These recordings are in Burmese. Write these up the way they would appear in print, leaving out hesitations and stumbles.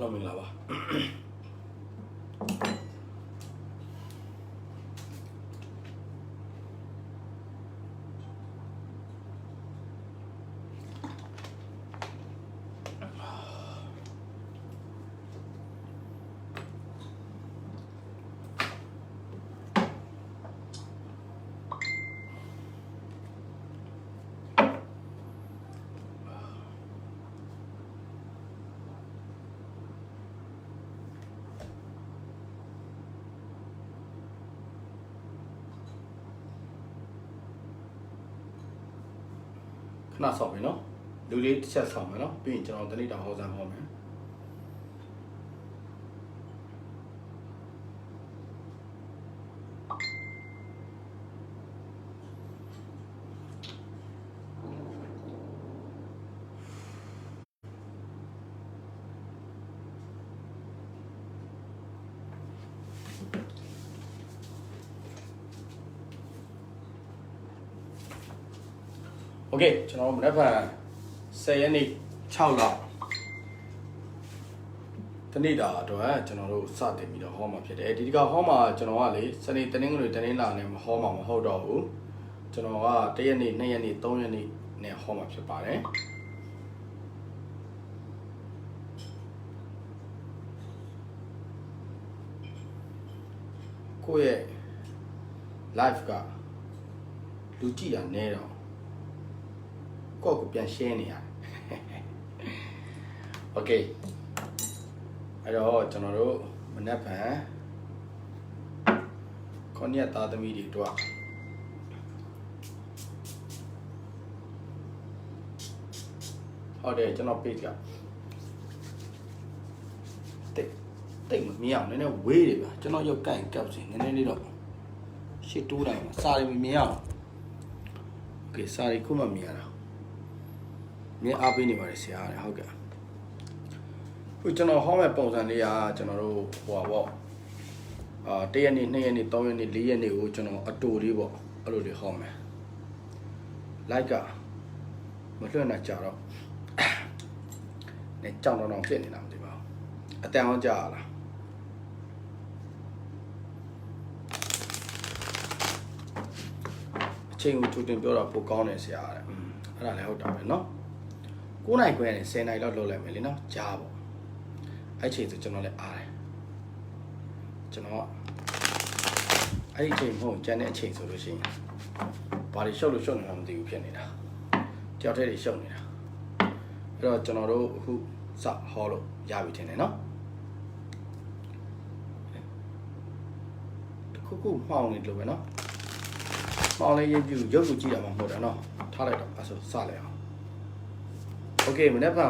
Hello မင်္ဂလာပါခဏဆောက်ပြီနော်လူလေးတစ်ချက်ဆောက်မယ်နော်ပြီးရင်ကျွန်တော်တနေ့တာဟောစမ်းဟောမယ်โอเคကျွန်တော်မနေ့က10ရက်နေ့6လတနေ့တာအတွက်ကျွန်တော်တို့စတင်ပြီးတော့ဟောမှာဖြစ်တယ်ဒီကဟောမှာကျွန်တော်ကလေစနေတနင်္ဂနွေတနင်္လာနဲ့မဟောမှာမဟုတ်တော့ဘူးကျွန်တော်က1ရက်နေ့2ရက်နေ့3ရက်နေ့နဲ့ဟောမှာဖြစ်ပါတယ်ကိုယ့်ရဲ့ live ကလူကြည့်ရနေတော့ကိုယ့်ကိုပြန်ရှင်းနေရတယ်โอเคအဲ့တော့ကျွန်တော်တို့မနက်ဖြန်ခေါင်းရက်သားသမီးတွေတို့ဟုတ်တယ်ကျွန်တော် page ကတိတ်မမြင်အောင်နည်းနည်းဝေးတယ်ဗျာကျွန်တော်ရုပ်ကိုင်ကောက်စီနည်းနည်းလေးတော့ရှစ်တိုးတိုင်းစာရီမမြင်အောင်โอเคစာရီခုမှမြင်ရတာမြင်အားပေးနေပါတယ်ဆရာဟုတ်ကဲ့ခုကျွန်တော်ဟောမဲ့ပုံစံလေးကကျွန်တော်တို့ဟိုပါပေါ့1ရက်နေ့2ရက်နေ့3ရက်နေ့4ရက်နေ့ကိုကျွန်တော်အတူလေးပေါ့အဲ့လိုတွေဟောမယ် like ကမလွှင့်နိုင်ကြတော့နဲ့ကြောင်တောင်ဖြစ်နေတာမသိပါဘူးအတန်အောင်ကြာလားအချိန်ကိုသူတင်ပြောတာပိုကောင်းတယ်ဆရာတဲ့အဲ့ဒါလည်းဟုတ်တာပဲเนาะ9နိုင်ခွဲနဲ့10နိုင်လောက်လုပ်လိုက်မယ်လေနော်ကြားပေါ့အဲ့ချိန်ဆိုကျွန်တော်လည်းအားတယ်ကျွန်တော်အဲ့ဒီချိန်မဟုတ်ကျန်တဲ့အချိန်ဆိုလို့ရှိရင်ဘာတွေရှုပ်လို့ရှုပ်နေတာမသိဘူးဖြစ်နေတာကြောက်တဲ့တွေရှုပ်နေတာအဲ့တော့ကျွန်တော်တို့အခုစဟောလို့ရပြီထင်တယ်နော်တခုခုမှောင်နေလို့ပဲနော်မှောင်လေးရေးပြရုပ်ကိုကြည့်ရမှာမဟုတ်တာနော်ထားလိုက်တော့အဲ့ဆိုစလိုက်အောင်โอเคမနေ့က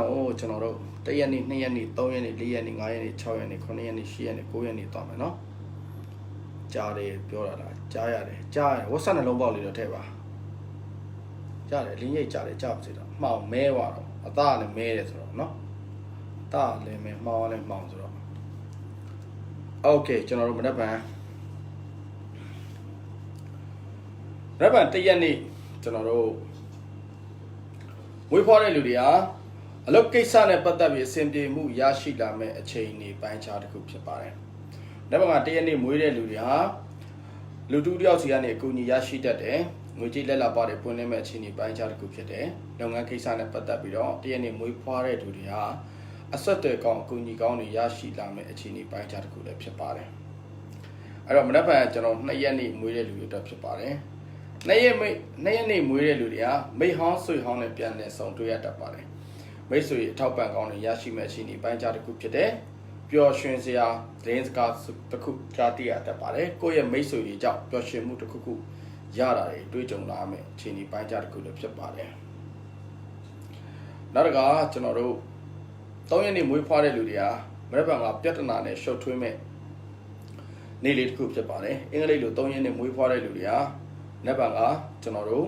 ကျွန်တော်တို့1ရက်နေ့2ရက်နေ့3ရက်နေ့4ရက်နေ့5ရက်နေ့6ရက်နေ့9ရက်နေ့10ရက်နေ့9ရက်နေ့သွားမယ်เนาะကြားတယ်ပြောတာလားကြားရတယ်ဝက်ဆက်နှလုံးပေါက်လေးတော့ထည့်ပါကြားတယ်လင်းရိပ်ကြားတယ်ကြားပါစေတော့မှောင်မဲသွားတော့အသားလည်းမဲတယ်ဆိုတော့เนาะအသားလည်းမဲမှောင်လည်းမှောင်ဆိုတော့โอเคကျွန်တော်တို့မနေ့က1ရက်နေ့ကျွန်တော်တို့မွေးဖွားတဲ့လူတွေဟာအလုပ်ကိစ္စနဲ့ပတ်သက်ပြီးအဆင်ပြေမှုရရှိလာမဲ့အချိန်တွေပိုင်းခြားတစ်ခုဖြစ်ပါတယ်။နောက်တစ်ရက်နေ့မွေးတဲ့လူတွေဟာလူတူတယောက်စီကနေအကူအညီရရှိတတ်တယ်။ငွေကြေးလက်လာပါတွေပွင့်လင်းမဲ့အချိန်တွေပိုင်းခြားတစ်ခုဖြစ်တယ်။လုပ်ငန်းကိစ္စနဲ့ပတ်သက်ပြီးတော့1ရက်နေ့မွေးဖွားတဲ့လူတွေဟာအဆက်အသွယ်ကောင်းအကူအညီကောင်းတွေရရှိလာမဲ့အချိန်တွေပိုင်းခြားတစ်ခုလည်းဖြစ်ပါတယ်။အဲ့တော့မနက်ဖြန်ကျွန်တော်2ရက်နေ့မွေးတဲ့လူတွေအတွက်ဖြစ်ပါတယ်။2ရက်နေ့မွေးတဲ့လူတွေကမိဟောင်းဆွေဟောင်းနဲ့ပြန်လည်ဆုံတွေ့ရတတ်ပါတယ်မိတ်ဆွေအထောက်ပံ့ကောင်းတွေရရှိမဲ့အချိန်ဒီပိုင်းခြားတစ်ခုဖြစ်တဲ့ပျော်ရွှင်စရာသတင်းစကားတစ်ခုကြားသိရတတ်ပါတယ်ကိုယ့်ရဲ့မိတ်ဆွေတွေကြောင့်ပျော်ရွှင်မှုတစ်ခုခုရတာတွေတွေ့ကြုံလာမယ်အချိန်ဒီပိုင်းခြားတစ်ခုလည်းဖြစ်ပါတယ်နောက်တစ်ခါကျွန်တော်တို့3ရက်နေ့မွေးဖွားတဲ့လူတွေကမရက်ပံကပြဿနာနဲ့ရှုပ်ထွေးမဲ့နေ့လေးတစ်ခုဖြစ်ပါတယ်အင်္ဂလိပ်လို3ရက်နေ့မွေးဖွားတဲ့လူတွေကနက်ပံကကျွန်တော်တို့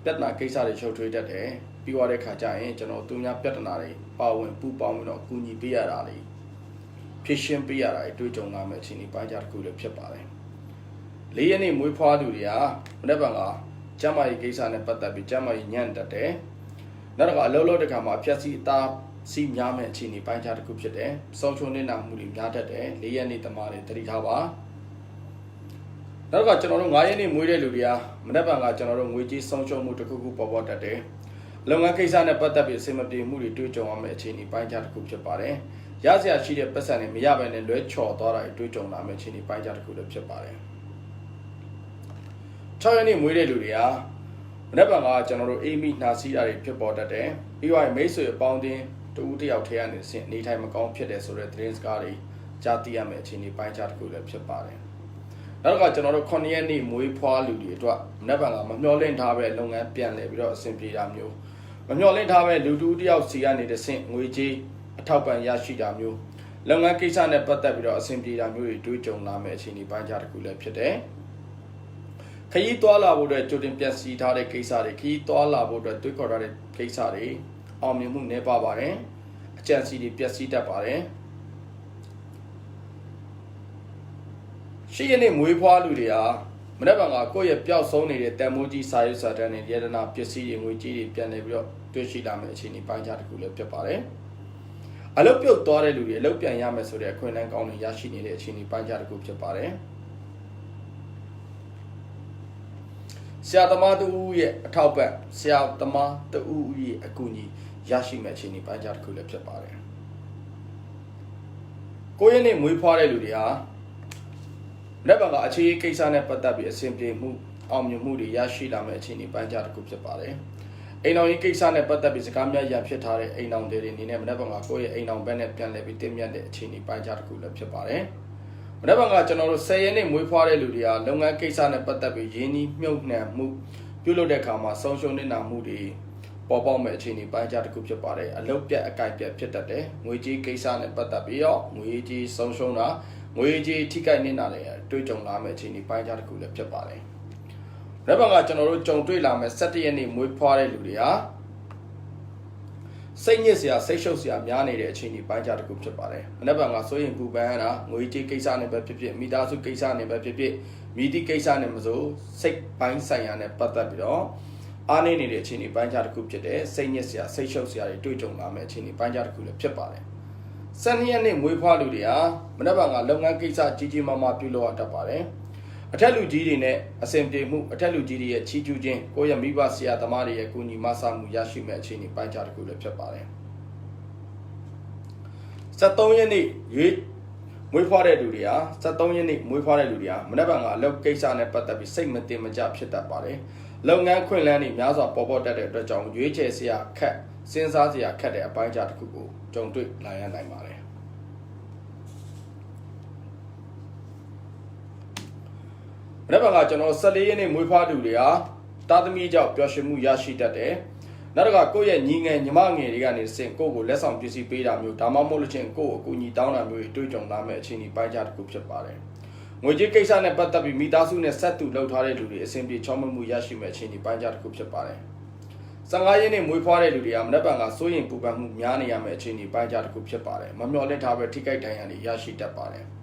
ပြဿနာကိစ္စတွေရှုပ်ထွေးတတ်တယ်ပြီးသွားတဲ့ခါကျရင်ကျွန်တော်သူများပြဿနာတွေပါဝင်ပူပေါင်းပြီးတော့အကူအညီပေးရတာလေဖြည့်ရှင်းပေးရတာတွေတွေ့ကြုံလာမယ့်အချိန်ဒီပိုင်းခြားတစ်ခုလည်းဖြစ်ပါတယ်၄ရက်နေ့မွေးဖွားသူတွေကနက်ပံကကျန်းမာရေးကိစ္စနဲ့ပတ်သက်ပြီးကျန်းမာရေးညံ့တတ်တယ် နောက်တော့အလုံးလုံးတစ်ခါမှာဖြက်စီအသားစီများမဲ့အခြေအနေပိုင်းခြားတစ်ခုဖြစ်တယ်ဆုံးရှုံးနေတာမှုတွေများတတ်တယ်၄ရက်နေ့တမားတွေတတိထားပါနောက်ကကျွန်တော်တို့9ရက်နေ့မွေးတဲ့လူတွေကမနေ့ကကျွန်တော်တို့ငွေကြေးဆုံးရှုံးမှုတစ်ခုခုပေါ်ပေါ်တတ်တယ်လုပ်ငန်းကိစ္စနဲ့ပတ်သက်ပြီးအဆင်မပြေမှုတွေတွေ့ကြုံရမယ့်အခြေအနေပိုင်းခြားတစ်ခုဖြစ်ပါတယ်ရစရာရှိတဲ့ပတ်စံတွေမရဘဲနဲ့လွဲချော်သွားတာတွေ့ကြုံလာမယ့်အခြေအနေပိုင်းခြားတစ်ခုလည်းဖြစ်ပါတယ်6ရက်နေ့မွေးတဲ့လူတွေကမနေ့ကကျွန်တော်တို့အိမ်မိနှာစီးတာတွေဖြစ်ပေါ်တတ်တယ်ပြီးတော့မိတ်ဆွေအပေါင်းအသင်းတူဦးတယောက်ထဲကနေဆင့်နေထိုင်မကောင်းဖြစ်တယ်ဆိုတဲ့သတင်းစကားတွေကြားသိရမယ့်အခြေအနေပိုင်းခြားတစ်ခုလည်းဖြစ်ပါတယ်နောက်ကကျွန်တော်တို့9ရက်နေ့မွေးဖွားလူတွေအတွက်မနေ့ကမမျှော်လင့်ထားပဲလုပ်ငန်းပြန်လည်ပြီးတော့အဆင်ပြေတာမျိုးမမျှော်လင့်ထားပဲလူတူတယောက်စီကနေတဆင့်ငွေကြေးအထောက်ပံ့ရရှိတာမျိုးလုပ်ငန်းကိစ္စနဲ့ပတ်သက်ပြီးတော့အဆင်ပြေတာမျိုးတွေတွေ့ကြုံလာမယ့်အခြေအနေပိုင်းခြားတစ်ခုလည်းဖြစ်တယ်ခရီးသွားလာဖို့အတွက်ကြိုတင်ပြန်စီထားတဲ့ကိစ္စတွေခရီးသွားလာဖို့အတွက်တွေးခေါ်ထားတဲ့ကိစ္စတွေအောင်မြင်မှုနည်းပါပါတယ်အကြံစီတွေပျက်စီးတတ်ပါတယ်ရှိရနေမွေးဖွားလူတွေဟာမနေ့ကကိုယ့်ရဲ့ပျောက်ဆုံးနေတဲ့တန်မိုးကြီးစာရွက်စာတမ်းတွေရတနာပစ္စည်းတွေငွေကြေးတွေပြန်နေပြီးတော့တွေ့ရှိလာမယ့်အခြေအနေပိုင်းခြားတစ်ခုလည်းဖြစ်ပါတယ်အလုပ်ပြုတ်သွားတဲ့လူတွေအလုပ်ပြန်ရမယ်ဆိုတဲ့အခွင့်အလမ်းကောင်းတွေရရှိနေတဲ့အခြေအနေပိုင်းခြားတစ်ခုဖြစ်ပါတယ်ဆရာသမားတူရဲ့အထောက်ပံ့ဆရာသမားတူရဲ့အကူအညီရရှိမဲ့အခြေအနေပိုင်းခြားတစ်ခုလည်းဖြစ်ပါတယ်ကိုယ့်ရဲ့နေ့မွေးဖွားတဲ့လူတွေဟာလက်ပါကအခြေအနေကိစ္စနဲ့ပတ်သက်ပြီးအဆင်ပြေမှုအောင်မြင်မှုတွေရရှိလာမယ့်အခြေအနေပိုင်းခြားတစ်ခုဖြစ်ပါတယ်အိမ်တော်ရေးကိစ္စနဲ့ပတ်သက်ပြီးစကားများရန်ဖြစ်ထားတဲ့အိမ်တော်တွေအနေနဲ့မနေ့ကကိုယ့်ရဲ့အိမ်တော်ဘက်နဲ့ပြန်လည်ပြီးတင်မြတ်တဲ့အခြေအနေပိုင်းခြားတစ်ခုလည်းဖြစ်ပါတယ်မနေ့ကကျွန်တော်တို့10ရက်နေ့မွေးဖွားတဲ့လူတွေဟာလုပ်ငန်းကိစ္စနဲ့ပတ်သက်ပြီးရင်းနှီးမြှုပ်နှံမှုပြုလုပ်တဲ့အခါမှာဆုံးရှုံးနေတာမှုတွေပေါ်ပေါက်မဲ့အခြေအနေပိုင်းခြားတစ်ခုဖြစ်ပါတယ်အလုပ်ပြတ်အကိုက်ပြတ်ဖြစ်တတ်တယ်ငွေကြေးကိစ္စနဲ့ပတ်သက်ပြီးတော့ငွေကြေးဆုံးရှုံးတာငွေကြေးထိခိုက်နေတာတွေတွေ့ကြုံလာမဲ့အခြေအနေပိုင်းခြားတစ်ခုလည်းဖြစ်ပါတယ်။ဒါပေမဲ့ကျွန်တော်တို့ကြုံတွေ့လာမဲ့17ရက်နေ့မွေးဖွားတဲ့လူတွေဟာစိတ်ညစ်စရာစိတ်ရှုပ်စရာများနေတဲ့အခြေအနေပိုင်းခြားတစ်ခုဖြစ်ပါတယ်။မနေ့ကဆိုရင်ပူပန်ရတာငွေကြေးကိစ္စနဲ့ပဲဖြစ်ဖြစ်မိသားစုကိစ္စနဲ့ပဲဖြစ်ဖြစ်မိသည့်ကိစ္စနဲ့မဆိုစိတ်ပိုင်းဆိုင်ရာနဲ့ပတ်သက်ပြီးတော့အားနည်းနေတဲ့အခြေအနေပိုင်းခြားတစ်ခုဖြစ်တဲ့စိတ်ညစ်စရာစိတ်ရှုပ်စရာတွေတွေ့ကြုံလာမဲ့အခြေအနေပိုင်းခြားတစ်ခုလည်းဖြစ်ပါတယ်။12ရက်နေ့မွေးဖွားလူတွေဟာမနေ့ကလုပ်ငန်းကိစ္စကြီးကြီးမားမားပြုလုပ်ရတတ်ပါတယ်။အထက်လူကြီးတွေနဲ့အဆင်ပြေမှုအထက်လူကြီးတွေရဲ့ချီးကျူးခြင်းကိုယ့်ရဲ့မိဘဆရာသမားတွေရဲ့ကူညီမဆမှုရရှိမဲ့အခြေအနေပိုင်းခြားတစ်ခုလည်းဖြစ်ပါတယ်။73ရက်နေ့မွေးဖွားတဲ့လူတွေဟာ73ရက်နေ့မွေးဖွားတဲ့လူတွေဟာမနေ့ကအလုပ်ကိစ္စနဲ့ပတ်သက်ပြီးစိတ်မတင်မကြဖြစ်တတ်ပါတယ်။လုပ်ငန်းခွင့်လန်းတွေများစွာပေါ်ပေါက်တတ်တဲ့အတွက်ကြောင့်ရွေးချယ်စရာခက်စဉ်းစားစရာခက်တဲ့အပိုင်းခြားတစ်ခုကိုကြုံတွေ့လာရနိုင်ပါတယ်။မနေ့ကကျွန်တော်14ရက်နေ့မွေးဖွားသူတွေဟာတာသမီကြောင့်ပျော်ရွှင်မှုရရှိတတ်တယ်။နောက်တစ်ခါကိုယ့်ရဲ့ညီငယ်ညီမငယ်တွေကနေစင်ကိုယ့်ကိုလက်ဆောင်ပစ္စည်းပေးတာမျိုးဒါမှမဟုတ်လို့ချင်းကိုယ့်ကိုအကူအညီတောင်းတာမျိုးတွေတွေ့ကြုံလာမယ့်အခြေအနေပိုင်းခြားတစ်ခုဖြစ်ပါတယ်။ငွေကြေးကိစ္စနဲ့ပတ်သက်ပြီးမိသားစုနဲ့ဆက်တူလှုပ်ထားတဲ့လူတွေအဆင်ပြေချောမွေ့မှုရရှိမယ့်အခြေအနေပိုင်းခြားတစ်ခုဖြစ်ပါတယ်။15ရက်နေ့မွေးဖွားတဲ့လူတွေကမနေ့ကစိုးရင်ပူပန်မှုများနေရမယ့်အခြေအနေပိုင်းခြားတစ်ခုဖြစ်ပါတယ်။မမျှော်လင့်ထားပဲထိခိုက်ဒဏ်ရာတွေရရှိတတ်ပါတယ်။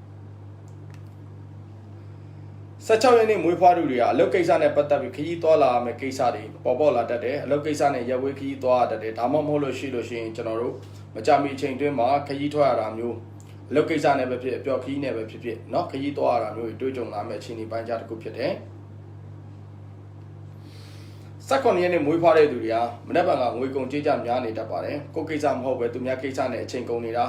16ရက်နေ့မွေးဖွားသူတွေဟာအလုပ်ကိစ္စနဲ့ပတ်သက်ပြီးခရီးသွားလာမယ့်ကိစ္စတွေပေါ်ပေါက်လာတတ်တယ်အလုပ်ကိစ္စနဲ့ရပ်ဝေးခရီးသွားရတတ်တယ်ဒါမှမဟုတ်လို့ရှိရင်ကျွန်တော်တို့မကြမီအချိန်တွင်းမှာခရီးထွက်ရတာမျိုးအလုပ်ကိစ္စနဲ့ပဲဖြစ်အပျော်ခရီးနဲ့ပဲဖြစ်เนาะခရီးသွားရတာမျိုးတွေတွေ့ကြုံလာမယ့်အခြေအနေပိုင်းခြားတစ်ခုဖြစ်တယ်19ရက်နေ့မွေးဖွားတဲ့သူတွေဟာမနေ့ကငွေကုန်ကြေးကျများနေတတ်ပါတယ်ကိုယ်ကိစ္စမဟုတ်ပဲသူများကိစ္စနဲ့အချိန်ကုန်နေတ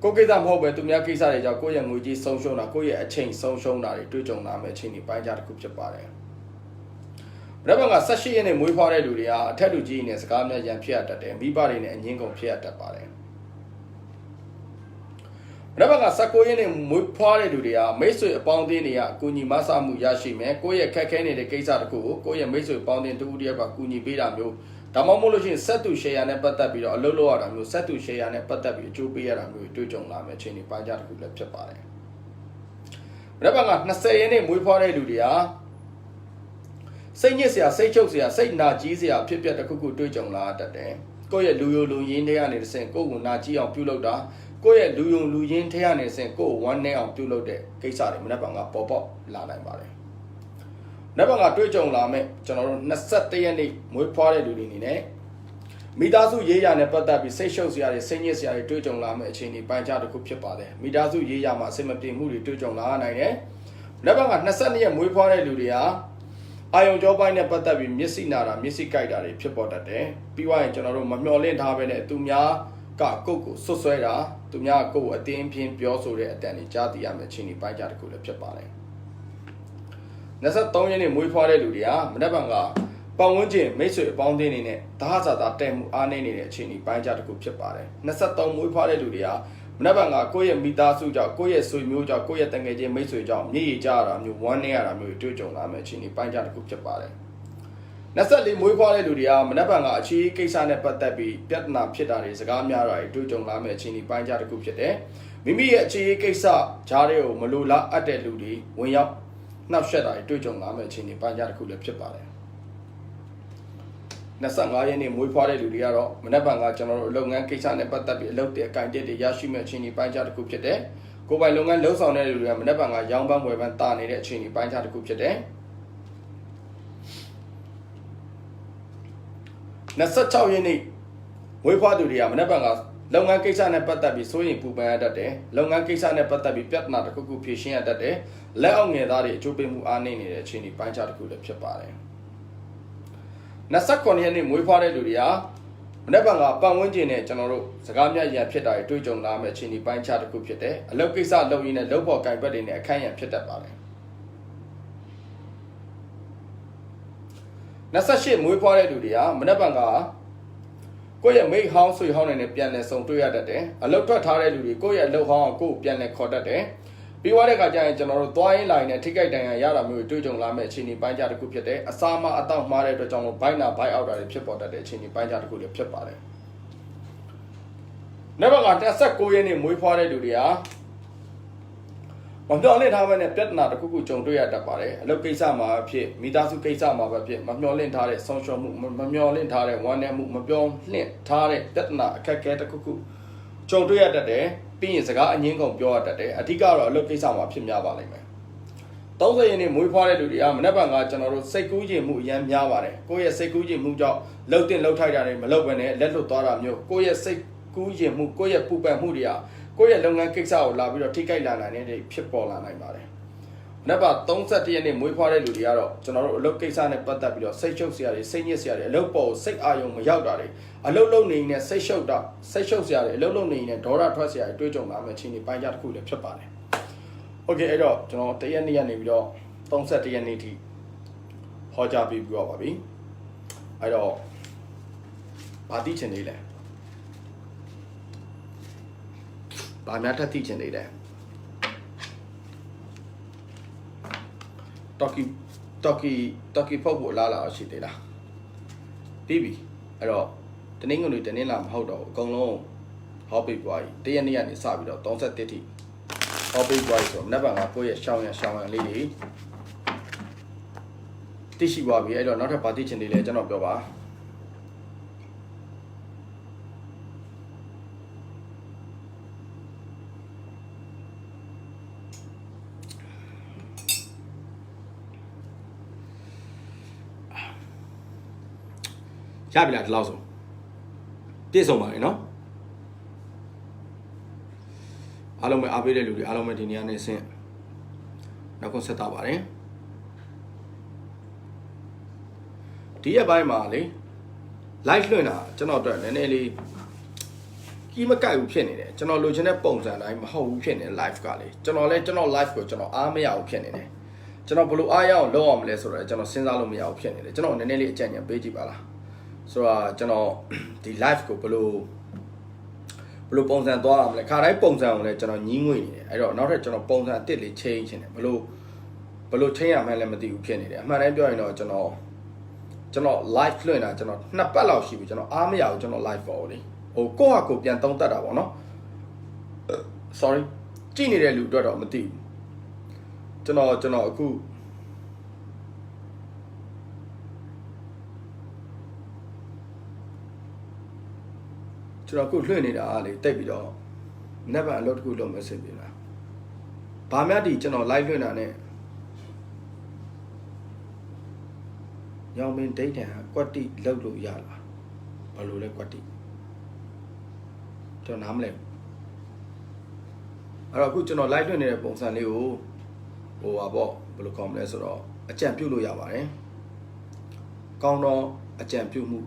ာကိုကိစ္စမဟုတ်ပဲသူများကိစ္စတွေကြောင့်ကိုယ့်ရဲ့ငွေကြေးဆုံးရှုံးတာကိုယ့်ရဲ့အချိန်ဆုံးရှုံးတာတွေတွေ့ကြုံလာမယ့်အခြေအနေပိုင်းခြားတစ်ခုဖြစ်ပါတယ်။ဒါပေမဲ့18ရက်နေ့မွေးဖွားတဲ့လူတွေဟာအထက်လူကြီးနဲ့စကားများရန်ဖြစ်ရတတ်တယ်မိဘတွေနဲ့အငင်းကုန်ဖြစ်ရတတ်ပါတယ်။ဒါပေမဲ့19ရက်နေ့မွေးဖွားတဲ့လူတွေဟာမိတ်ဆွေအပေါင်းအသင်းတွေကအကူအညီမဆမှုရရှိမယ်ကိုယ့်ရဲ့ခက်ခဲနေတဲ့ကိစ္စတစ်ခုကိုကိုယ့်ရဲ့မိတ်ဆွေအပေါင်းအသင်းတူတူတယောက်ကကူညီပေးတာမျိုးဒါမှမဟုတ်လို့ရှိရင်ဆက်တူရှယ်ယာနဲ့ပတ်သက်ပြီးတော့အလုပ်လုပ်ရတာမျိုးဆက်တူရှယ်ယာနဲ့ပတ်သက်ပြီးအကျိုးပေးရတာမျိုးတွေ့ကြုံလာမယ့်အခြေအနေပိုင်းခြားတစ်ခုလည်းဖြစ်ပါတယ်။ဒါပေမဲ့20ရက်နေ့မွေးဖွားတဲ့လူတွေဟာစိတ်ညစ်စရာစိတ်ချုပ်စရာစိတ်နာကြီးစရာဖြစ်ပျက်တစ်ခုခုတွေ့ကြုံလာတတ်တယ်။ကိုယ့်ရဲ့လူယုံလူရင်းတွေကနေတစ်ဆင့်ကိုယ့်ကိုနာကြီးအောင်ပြုလုပ်တာကိုယ့်ရဲ့လူယုံလူရင်းတွေကနေတစ်ဆင့်ကိုယ့်ကိုဝမ်းနည်းအောင်ပြုလုပ်တဲ့ကိစ္စတွေမနေ့ကပေါ်ပေါက်လာနိုင်ပါတယ်။နောက်ဘက်ကတွေ့ကြုံလာမဲ့ကျွန်တော်တို့21ရက်နေ့မွေးဖွားတဲ့လူတွေအနေနဲ့ မိသားစုရေးရနဲ့ပတ်သက်ပြီးစိတ်ရှုပ်စရာတွေစိတ်ညစ်စရာတွေတွေးကြုံလာမယ့်အခြေအနေပိုင်းခြားတစ်ခုဖြစ်ပါတယ်မိသားစုရေးရမှာအဆင်မပြေမှုတွေတွေးကြုံလာနိုင်တယ်။နောက်ဘက်က22ရက်မွေးဖွားတဲ့လူတွေဟာအာယုံကြောပိုင်းနဲ့ပတ်သက်ပြီးမျက်စိနာတာမျက်စိကိုက်တာတွေဖြစ်ပေါ်တတ်တယ်။ပြီးသွားရင်ကျွန်တော်တို့မမျှော်လင့်ထားပဲနဲ့သူများကကိုယ့်ကိုဆွဆွဲတာသူများကိုယ့်ကိုအတင်းပြင်းပြောဆိုတဲ့အတန်တွေကြားသိရမယ့်အခြေအနေပိုင်းခြားတစ်ခုလည်းဖြစ်ပါတယ်။23ရက်နေ့မွေးဖွားတဲ့လူတွေဟာမနက်ဖြန်ကပတ်ဝန်းကျင်မိတ်ဆွေအပေါင်းအသင်းတွေနဲ့ဓာတ်စာသားတဲ့မှုအားနည်းနေတဲ့အခြေအနေပိုင်းခြားတစ်ခုဖြစ်ပါတယ်23မွေးဖွားတဲ့လူတွေဟာမနက်ဖြန်ကကိုယ့်ရဲ့မိသားစုကြောင့်ကိုယ့်ရဲ့ဆွေမျိုးကြောင့်ကိုယ့်ရဲ့တငယ်ချင်းမိတ်ဆွေကြောင့်မြေကြီးကြရတာမျိုးဝမ်းနည်းရတာမျိုးတွေ့ကြုံလာမယ့်အခြေအနေပိုင်းခြားတစ်ခုဖြစ်ပါတယ်24မွေးဖွားတဲ့လူတွေဟာမနက်ဖြန်ကအခြေအနေကိစ္စနဲ့ပတ်သက်ပြီးပြဿနာဖြစ်တာတွေစကားများတာတွေတွေ့ကြုံလာမယ့်အခြေအနေပိုင်းခြားတစ်ခုဖြစ်တယ်မိမိရဲ့အခြေအနေကိစ္စဂျားတွေကိုမလိုလားအပ်တဲ့လူတွေဝင်ရောက်နှောက်ယှက်တာတွေတွေ့ကြုံလာမယ့်အခြေအနေပိုင်းခြားတစ်ခုလည်းဖြစ်ပါတယ်25ရက်နေ့မွေးဖွားတဲ့လူတွေကတော့မနက်ဖြန်ကကျွန်တော်တို့လုပ်ငန်းကိစ္စနဲ့ပတ်သက်ပြီးအလုပ်တဲ့အကန့်အသတ်တွေရရှိမဲ့အခြေအနေပိုင်းခြားတစ်ခုဖြစ်တယ်။ကိုယ်ပိုင်လုပ်ငန်းလှုပ်ဆောင်တဲ့လူတွေကမနက်ဖြန်ကရောင်းပန်းဝယ်ပန်းတာနေတဲ့အခြေအနေပိုင်းခြားတစ်ခုဖြစ်တယ်။26ရက်နေ့မွေးဖွားသူတွေကမနက်ဖြန်ကလုပ်ငန်းကိစ္စနဲ့ပတ်သက်ပြီးစိုးရိမ်ပူပန်ရတတ်တယ်။လုပ်ငန်းကိစ္စနဲ့ပတ်သက်ပြီးပြဿနာတစ်ခုခုဖြေရှင်းရတတ်တယ်။လက်အောက်ငယ်သားတွေအကျိုးပေးမှုအားနည်းနေတဲ့အခြေအနေပိုင်းခြားတစ်ခုလည်းဖြစ်ပါတယ်။29ရက်နေ့မွေးဖွားတဲ့လူတွေဟာမနေ့ကပတ်ဝန်းကျင်နဲ့ကျွန်တော်တို့စကားများရန်ဖြစ်တာတွေတွေ့ကြုံလာမယ့်အခြေအနေပိုင်းခြားတစ်ခုဖြစ်တယ်အလုပ်ကိစ္စလုပ်ရင်းနဲ့လုပ်ဖို့ကင်ဘက်တွေနဲ့အခက်အခဲဖြစ်တတ်ပါတယ်28မွေးဖွားတဲ့လူတွေဟာမနေ့ကကိုယ့်ရဲ့မိတ်ဟောင်းဆွေဟောင်းတွေနဲ့ပြန်လည်ဆုံတွေ့ရတတ်တယ်အလုပ်ထွက်ထားတဲ့လူတွေကိုယ့်ရဲ့အလုပ်ဟောင်းကိုပြန်လည်ခေါ်တတ်တယ်ပြီးသွားတဲ့အခါကျရင်ကျွန်တော်တို့သွားရင်းလာရင်ထိခိုက်ဒဏ်ရာရတာမျိုးတွေ့ကြုံလာမယ့်အခြေအနေပိုင်းခြားတစ်ခုဖြစ်တယ်အစာမအတော့မှားတဲ့အတွက်ကြောင့်ဘိုင်းနာဘိုင်းအောက်တာတွေဖြစ်ပေါ်တတ်တဲ့အခြေအနေပိုင်းခြားတစ်ခုလည်းဖြစ်ပါတယ်နောက်ဘက်က16ရက်နေ့မွေးဖွားတဲ့လူတွေဟာမမျှော်လင့်ထားတဲ့ပြဿနာတစ်ခုခုကြုံတွေ့ရတတ်ပါတယ်အလုပ်ကိစ္စမှာဖြစ်မိသားစုကိစ္စမှာပဲဖြစ်မမျှော်လင့်ထားတဲ့ဆုံးရှုံးမှုမမျှော်လင့်ထားတဲ့ဝမ်းနည်းမှုမပြောလင့်ထားတဲ့ပြဿနာအခက်အခဲတစ်ခုခုကြုံတွေ့ရတတ်တယ်ပြီးရင်စကားအငင်းကုန်ပြောရတတ်တယ်အဓိကတော့အလုပ်ကိစ္စမှာဖြစ်များပါလိမ့်မယ်30ရက်နေ့မွေးဖွားတဲ့လူတွေကမနေ့ကကျွန်တော်တို့စိတ်ကူးခြင်းမှုအများများပါတယ်ကိုယ့်ရဲ့စိတ်ကူးခြင်းမှုကြောင့်လှုပ်တင်လှုပ်ထိုက်တာတွေမလှုပ်ဘဲနဲ့လက်လွတ်သွားတာမျိုးကိုယ့်ရဲ့စိတ်ကူးခြင်းမှုကိုယ့်ရဲ့ပူပန်မှုတွေကကိုယ့်ရဲ့လုပ်ငန်းကိစ္စကိုလာပြီးတော့ထိခိုက်လာနိုင်တဲ့ဖြစ်ပေါ်လာနိုင်ပါတယ်မနေ့က31ရက်နေ့မွေးဖွားတဲ့လူတွေကတော့ကျွန်တော်တို့အလုပ်ကိစ္စနဲ့ပတ်သက်ပြီးတော့စိတ်ချုပ်စရာတွေစိတ်ညစ်စရာတွေအလုပ်ပေါ်စိတ်အာရုံမရောက်တာတွေအလုပ်လုပ်နေနေစိတ်ရှုပ်စရာတွေအလုပ်လုပ်နေနေဒေါသထွက်စရာတွေတွေးကြုံလာမယ့်အခြေအနေပိုင်းခြားတစ်ခုလည်းဖြစ်ပါတယ်။ Okay အဲ့တော့ကျွန်တော်တရက်နေ့ကနေပြီးတော့31ရက်နေ့ထိဟောကြားပြီးပြောပါပြီ။အဲ့တော့ဗာတိချင်နေလဲ။ဗာများထပ်သိချင်နေလဲ။တော်ကီဖုတ်ဖို့လာရှိသေးလားပြီးပြီအဲ့တော့တနင်္ဂနွေတနင်္လာမဟုတ်တော့အကုန်လုံးဟောပေးပွားကြီးတရက်နေ့ကနေစပြီးတော့31ထိဟောပေးပွားကြီးဆိုတော့မနက်ဖြန်ကကိုယ့်ရဲ့ရှောင်းရံလေးတွေသိရှိပါပြီအဲ့တော့နောက်ထပ်ဗာသိချင်သေးလဲကျွန်တော်ပြောပါရပြီလားဒီလောက်ဆုံးပြည့်စုံပါလေနော်အားလုံးပဲအားပေးတဲ့လူတွေအားလုံးပဲဒီနေရာနဲ့ဆင်းနောက်ဆုံးဆက်တာပါတယ်ဒီရက်ပိုင်းမှာလေ live လွှင့်တာကျွန်တော်အတွက်နည်းနည်းလေးကြီးမကိုက်ဘူးဖြစ်နေတယ်ကျွန်တော်လိုချင်တဲ့ပုံစံတိုင်းမဟုတ်ဘူးဖြစ်နေ live ကလေကျွန်တော် live ကိုကျွန်တော်အားမရဘူးဖြစ်နေတယ်ကျွန်တော်ဘယ်လိုအားရအောင်လုပ်အောင်မလဲဆိုတော့ကျွန်တော်စဉ်းစားလို့မရဘူးဖြစ်နေတယ်ကျွန်တော်နည်းနည်းလေးအကြံဉာဏ်ပေးကြည့်ပါလားဆိုတော့ကျွန်တော်ဒီ live ကိုဘယ်လိုပုံစံသွားအောင်လဲခါတိုင်းပုံစံကိုလည်းကျွန်တော်ညင်းငွေနေတယ်အဲ့တော့နောက်ထပ်ကျွန်တော်ပုံစံအစ်စ်လေးချိန်ချင်တယ်ဘယ်လိုချိန်ရမှန်းလည်းမသိဘူးဖြစ်နေတယ်အမှန်တမ်းပြောရင်တော့ကျွန်တော် live လွှင့်တာကျွန်တော်2ပတ်လောက်ရှိပြီကျွန်တော်အားမရဘူးကျွန်တော် live ပေါ်လေဟိုကိုယ့်ဟာကိုပြန်သုံးတတ်တာပေါ့နော် sorry ကြည့်နေတဲ့လူအတွက်တော့မသိဘူးကျွန်တော်အခုကျွန်တော်အခုလွှင့်နေတာလေတိတ်ပြီးတော့နက်ဘန်အလုပ်တစ်ခုလုပ်မယ်ဆင်ပြေလားဘာမှဒီကျွန်တော် live လွှင့်တာနဲ့ညောင်မင်းဒိတ်တန်ကွက်တိလောက်လို့ရလားဘ လိုလဲကွက်တီကျွန်တော်နားမလဲအဲ့တော့အခုကျွန်တော် live လွှင့်နေတဲ့ပုံစံလေးကိုဟိုပါပေါ့ဘယ်လိုကောင်းမလဲဆိုတော့အကြံပြုလို့ရပါတယ်ကောင်းတော့အကြံပြုမှု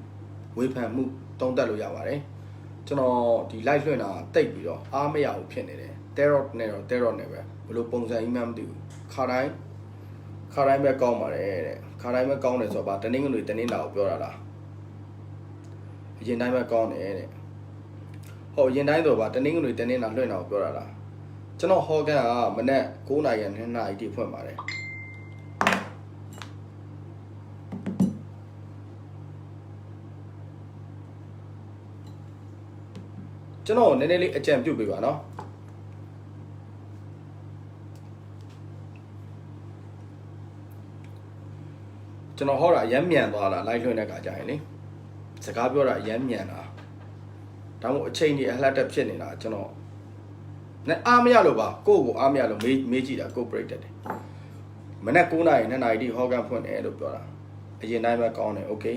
ဝေဖန်မှုတုံးတက်လို့ရပါတယ်ကျွန်တော်ဒီ live လွှင့်တာတိတ်ပြီးတော့အားမရဘူးဖြစ်နေတယ် terror နဲ့တော့ terror နဲ့ပဲဘယ်လိုပုံစံကြီးမှမသိဘူးခါတိုင်းပဲကောင်းပါတယ်တဲ့ခါတိုင်းပဲကောင်းတယ်ဆိုတော့ဗာတနင်္ဂနွေတနင်္လာကိုပြောတာလားအရင်တိုင်းပဲကောင်းတယ်တဲ့ဟောအရင်တိုင်းဆိုဗာတနင်္ဂနွေတနင်္လာလွှင့်တာကိုပြောတာလားကျွန်တော်ဟောကန်ကမနေ့9 နာရီနဲ့2 နာရီတိဖွင့်ပါတယ်ကျွန်တော်နည်းနည်းလေးအကြံပြုပေးပါနော်ကျွန်တော်ဟောတာအရမ်းမြန်သွားတာ live လွှင့်တဲ့ခါကျရင်လေစကားပြောတာအရမ်းမြန်တာဒါမှမဟုတ်အချိန်ကြီးအလှတက်ဖြစ်နေတာကျွန်တော်နဲ့အားမရလို့ပါကိုယ့်ကိုအားမရလို့မေးကြည့်တာကိုယ် break တက်တယ်မနေ့9 နာရီ2 နာရီတိဟောကန်ဖွင့်တယ်လို့ပြောတာအရင်တိုင်းပဲကောင်းတယ် okay